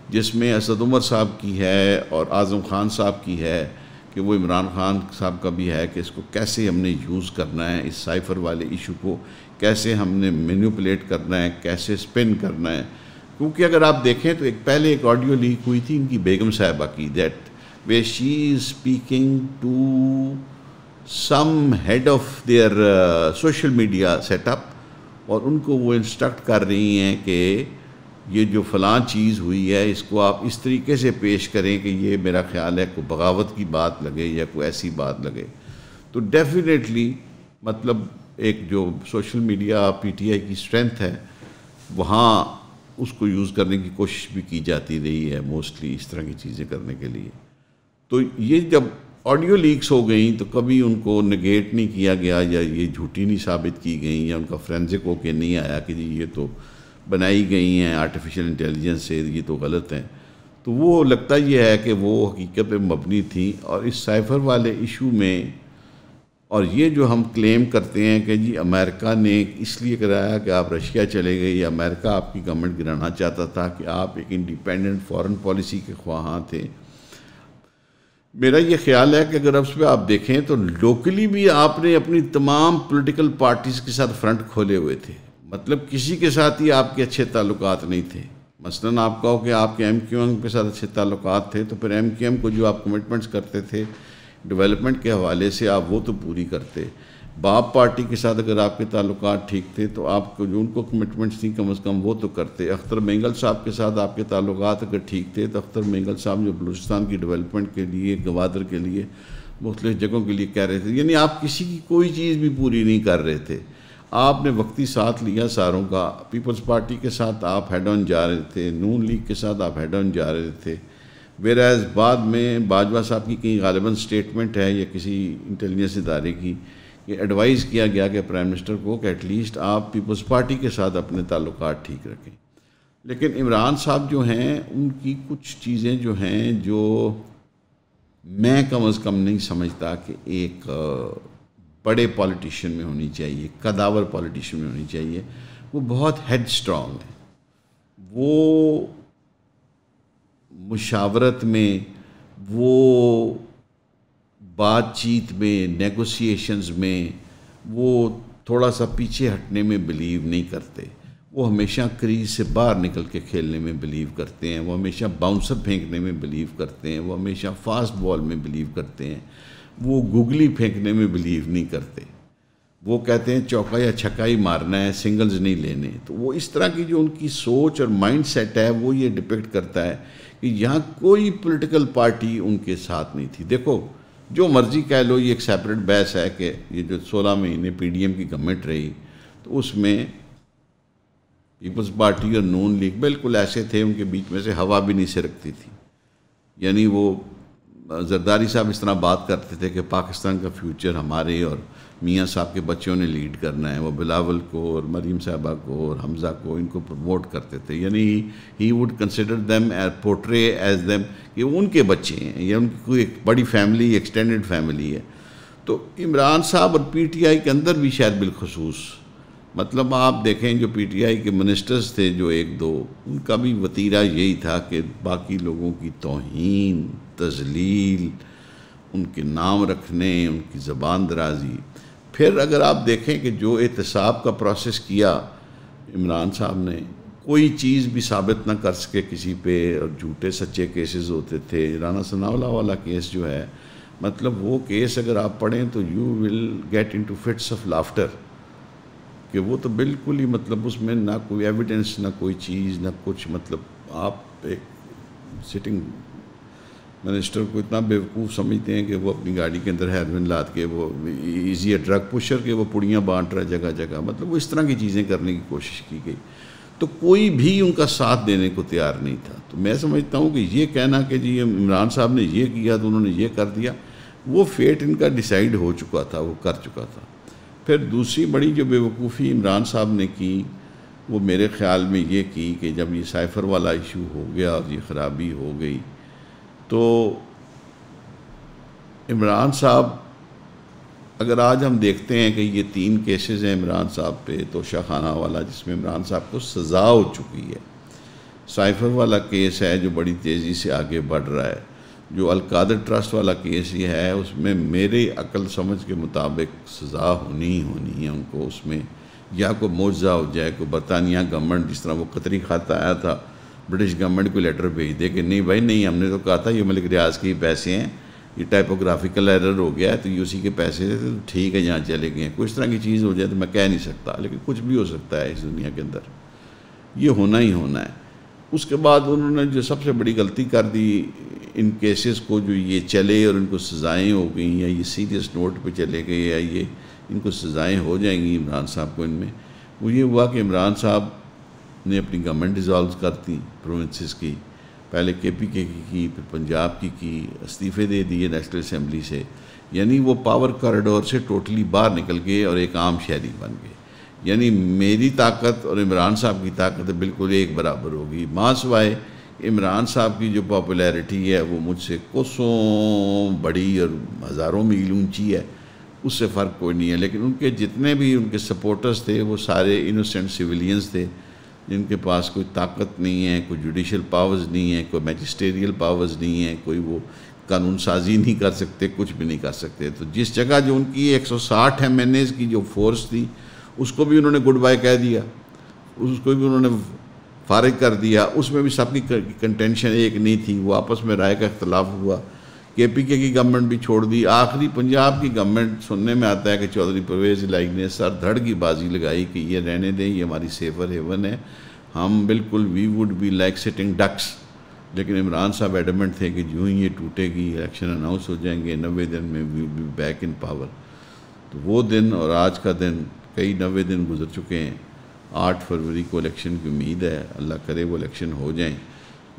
جس میں اسد عمر صاحب کی ہے اور اعظم خان صاحب کی ہے کہ وہ عمران خان صاحب کا بھی ہے کہ اس کو کیسے ہم نے یوز کرنا ہے، اس سائفر والے ایشو کو کیسے ہم نے مینیپولیٹ کرنا ہے، کیسے سپن کرنا ہے. کیونکہ اگر آپ دیکھیں تو پہلے ایک آڈیو لیک ہوئی تھی ان کی بیگم صاحبہ کی، that way she is speaking to some head of their social media set up, اور ان کو وہ انسٹرکٹ کر رہی ہیں کہ یہ جو فلاں چیز ہوئی ہے اس کو آپ اس طریقے سے پیش کریں کہ یہ میرا خیال ہے کوئی بغاوت کی بات لگے یا کوئی ایسی بات لگے. تو ڈیفینیٹلی مطلب ایک جو social media P T I کی اسٹرینتھ ہے وہاں اس کو یوز کرنے کی کوشش بھی کی جاتی رہی ہے موسٹلی اس طرح کی چیزیں کرنے کے لیے. تو یہ جب آڈیو لیکس ہو گئیں تو کبھی ان کو نگیٹ نہیں کیا گیا یا یہ جھوٹی نہیں ثابت کی گئیں یا ان کا فرینزک ہو کے نہیں آیا کہ جی یہ تو بنائی گئی ہیں آرٹیفیشل انٹیلیجنس سے، یہ تو غلط ہیں. تو وہ لگتا یہ ہے کہ وہ حقیقت پہ مبنی تھی. اور اس سائفر والے ایشو میں اور یہ جو ہم کلیم کرتے ہیں کہ جی امریکہ نے اس لیے کرایا کہ آپ رشیا چلے گئے یا امریکہ آپ کی گورنمنٹ گرانا چاہتا تھا کہ آپ ایک انڈیپینڈنٹ فارن پالیسی کے خواہاں تھے. میرا یہ خیال ہے کہ اگر اس پہ آپ دیکھیں تو لوکلی بھی آپ نے اپنی تمام پولیٹیکل پارٹیز کے ساتھ فرنٹ کھولے ہوئے تھے. مطلب کسی کے ساتھ ہی آپ کے اچھے تعلقات نہیں تھے. مثلاً آپ کہو کہ آپ کے ایم کیو ایم کے ساتھ اچھے تعلقات تھے تو پھر ایم کیو ایم کو جو آپ کمٹمنٹس کرتے تھے ڈیولپمنٹ کے حوالے سے آپ وہ تو پوری کرتے. باپ پارٹی کے ساتھ اگر آپ کے تعلقات ٹھیک تھے تو آپ کو جو ان کو کمٹمنٹس تھیں کم از کم وہ تو کرتے. اختر مینگل صاحب کے ساتھ آپ کے تعلقات اگر ٹھیک تھے تو اختر مینگل صاحب جو بلوچستان کی ڈیولپمنٹ کے لیے، گوادر کے لیے، مختلف جگہوں کے لیے کہہ رہے تھے، یعنی آپ کسی کی کوئی چیز بھی پوری نہیں کر رہے تھے. آپ نے وقتی ساتھ لیا ساروں کا. پیپلز پارٹی کے ساتھ آپ ہیڈ آن جا رہے تھے، نون لیگ کے ساتھ آپ ہیڈ آن جا رہے تھے. ویرائز بعد میں باجوہ صاحب کی کہیں غالباً سٹیٹمنٹ ہے یا کسی انٹیلیجنس ادارے کی کہ ایڈوائز کیا گیا کہ پرائم منسٹر کو کہ ایٹ لیسٹ آپ پیپلز پارٹی کے ساتھ اپنے تعلقات ٹھیک رکھیں. لیکن عمران صاحب جو ہیں ان کی کچھ چیزیں جو ہیں جو میں کم از کم نہیں سمجھتا کہ ایک بڑے پولیٹیشین میں ہونی چاہیے، قداور پولیٹیشین میں ہونی چاہیے. وہ بہت ہیڈ سٹرانگ ہے. وہ مشاورت میں، وہ بات چیت میں، نیگوسیشنز میں وہ تھوڑا سا پیچھے ہٹنے میں بلیو نہیں کرتے. وہ ہمیشہ کریز سے باہر نکل کے کھیلنے میں بلیو کرتے ہیں. وہ ہمیشہ باؤنسر پھینکنے میں بلیو کرتے ہیں. وہ ہمیشہ فاسٹ بال میں بلیو کرتے ہیں. وہ گوگلی پھینکنے میں بلیو نہیں کرتے. وہ کہتے ہیں چوکا یا چھکا ہی مارنا ہے، سنگلز نہیں لینے. تو وہ اس طرح کی جو ان کی سوچ اور مائنڈ سیٹ ہے وہ یہ ڈپکٹ کرتا ہے کہ یہاں کوئی پولیٹیکل پارٹی ان کے ساتھ نہیں تھی. دیکھو جو مرضی کہہ لو، یہ ایک سیپریٹ بحث ہے کہ یہ جو 16 مہینے پی ڈی ایم کی گورنمنٹ رہی تو اس میں پیپلز پارٹی اور نون لیگ بالکل ایسے تھے، ان کے بیچ میں سے ہوا بھی نہیں سرکتی تھی. یعنی وہ زرداری صاحب اس طرح بات کرتے تھے کہ پاکستان کا فیوچر ہمارے اور میاں صاحب کے بچوں نے لیڈ کرنا ہے. وہ بلاول کو اور مریم صاحبہ کو اور حمزہ کو ان کو پروموٹ کرتے تھے. یعنی he would consider them portray as them کہ ان کے بچے ہیں یا ان کی کوئی ایک بڑی فیملی، ایکسٹینڈڈ فیملی ہے. تو عمران صاحب اور پی ٹی آئی کے اندر بھی شاید بالخصوص مطلب آپ دیکھیں جو پی ٹی آئی کے منسٹرز تھے جو ایک دو، ان کا بھی وتیرہ یہی تھا کہ باقی لوگوں کی توہین، تذلیل، ان کے نام رکھنے، ان کی زبان درازی. پھر اگر آپ دیکھیں کہ جو احتساب کا پروسیس کیا عمران صاحب نے، کوئی چیز بھی ثابت نہ کر سکے کسی پہ، اور جھوٹے سچے کیسز ہوتے تھے. رانا ثناءاللہ والا کیس جو ہے، مطلب وہ کیس اگر آپ پڑھیں تو you will get into fits of laughter کہ وہ تو بالکل ہی مطلب اس میں نہ کوئی ایویڈنس، نہ کوئی چیز، نہ کچھ. مطلب آپ ایک سٹنگ منسٹر کو اتنا بیوقوف سمجھتے ہیں کہ وہ اپنی گاڑی کے اندر ہیروین لاد کے وہ ایزی اے ڈرگ پشر کے وہ پڑیاں بانٹ رہا ہے جگہ جگہ. مطلب وہ اس طرح کی چیزیں کرنے کی کوشش کی گئی تو کوئی بھی ان کا ساتھ دینے کو تیار نہیں تھا. تو میں سمجھتا ہوں کہ یہ کہنا کہ جی عمران صاحب نے یہ کیا تو انہوں نے یہ کر دیا، وہ فیٹ ان کا ڈیسائیڈ ہو چکا تھا، وہ کر چکا تھا. پھر دوسری بڑی جو بیوقوفی عمران صاحب نے کی وہ میرے خیال میں یہ کی کہ جب یہ سائفر والا ایشو ہو گیا اور یہ خرابی ہو گئی تو عمران صاحب، اگر آج ہم دیکھتے ہیں کہ یہ 3 کیسز ہیں عمران صاحب پہ، توشہ خانہ والا جس میں عمران صاحب کو سزا ہو چکی ہے، سائفر والا کیس ہے جو بڑی تیزی سے آگے بڑھ رہا ہے، جو القادر ٹرسٹ والا کیس یہ ہے اس میں میرے عقل سمجھ کے مطابق سزا ہونی ہی ہونی ہے ان کو، اس میں یا کوئی معجزہ ہو جائے، کوئی برطانیہ گورنمنٹ جس طرح وہ قطری خط آیا تھا، برٹش گورنمنٹ کو لیٹر بھیج دے کہ نہیں بھائی نہیں، ہم نے تو کہا تھا یہ ملک ریاض کے ہی پیسے ہیں، یہ ٹائپوگرافیکل ایرر ہو گیا ہے تو یہ اسی کے پیسے تھے تو ٹھیک ہے یہاں چلے گئے ہیں، کوئی اس طرح کی چیز ہو جائے تو میں کہہ نہیں سکتا، لیکن کچھ بھی ہو سکتا ہے اس دنیا کے اندر، یہ ہونا ہی ہونا ہے۔ اس کے بعد انہوں نے جو سب سے بڑی غلطی کر دی ان کیسز کو، جو یہ چلے اور ان کو سزائیں ہو گئیں یا یہ سیریس نوٹ پہ چلے گئے یا یہ ان کو سزائیں ہو جائیں گی عمران صاحب کو، ان میں وہ یہ ہوا کہ عمران صاحب نے اپنی گورنمنٹ ڈیزالو کر دی پروونسز کی، پہلے کے پی کے کی، پھر پنجاب کی استعفے دے دیے نیشنل اسمبلی سے، یعنی وہ پاور کوریڈور سے ٹوٹلی باہر نکل گئے اور ایک عام شہری بن گئے، یعنی میری طاقت اور عمران صاحب کی طاقت بالکل ایک برابر ہوگی، ماں سوائے عمران صاحب کی جو پاپولیرٹی ہے وہ مجھ سے کوسوں بڑی اور ہزاروں میل اونچی ہے، اس سے فرق کوئی نہیں ہے، لیکن ان کے جتنے بھی ان کے سپورٹرز تھے وہ سارے انوسینٹ سویلینز تھے جن کے پاس کوئی طاقت نہیں ہے، کوئی جوڈیشل پاورز نہیں ہے، کوئی میجسٹریل پاورز نہیں ہے، کوئی وہ قانون سازی نہیں کر سکتے، کچھ بھی نہیں کر سکتے، تو جس جگہ جو ان کی 160 MNAs کی جو فورس تھی اس کو بھی انہوں نے گڈ بائی کہہ دیا، اس کو بھی انہوں نے فارغ کر دیا، اس میں بھی سب کی کنٹینشن ایک نہیں تھی، وہ آپس میں رائے کا اختلاف ہوا، کے پی کے کی گورنمنٹ بھی چھوڑ دی، آخری پنجاب کی گورنمنٹ سننے میں آتا ہے کہ چودھری پرویز الہی نے سر دھڑ کی بازی لگائی کہ یہ رہنے دیں، یہ ہماری سیفر ہیون ہے، ہم بالکل we would be like sitting ducks, لیکن عمران صاحب ایڈمنٹ تھے کہ جو ہی یہ ٹوٹے گی الیکشن اناؤنس ہو جائیں گے 90 دن میں we will be back in power, تو وہ دن اور آج کا دن کئی 90 دن گزر چکے ہیں، 8 فروری کو الیکشن کی امید ہے، اللہ کرے وہ الیکشن ہو جائیں،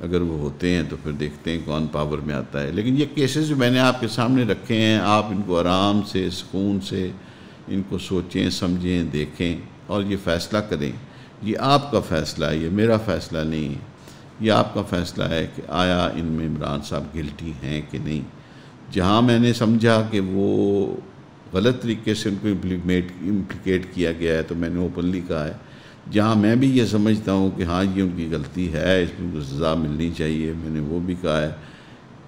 اگر وہ ہوتے ہیں تو پھر دیکھتے ہیں کون پاور میں آتا ہے، لیکن یہ کیسز جو میں نے آپ کے سامنے رکھے ہیں آپ ان کو آرام سے سکون سے ان کو سوچیں سمجھیں دیکھیں اور یہ فیصلہ کریں، یہ آپ کا فیصلہ ہے، یہ میرا فیصلہ نہیں ہے، یہ آپ کا فیصلہ ہے کہ آیا ان میں عمران صاحب گلٹی ہیں کہ نہیں، جہاں میں نے سمجھا کہ وہ غلط طریقے سے ان کو امپلیکیٹ کیا گیا ہے تو میں نے اوپنلی کہا ہے، جہاں میں بھی یہ سمجھتا ہوں کہ ہاں یہ ان کی غلطی ہے، اس میں ان کو سزا ملنی چاہیے، میں نے وہ بھی کہا ہے،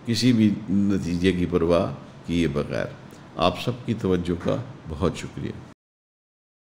کسی بھی نتیجے کی پرواہ کیے بغیر۔ آپ سب کی توجہ کا بہت شکریہ۔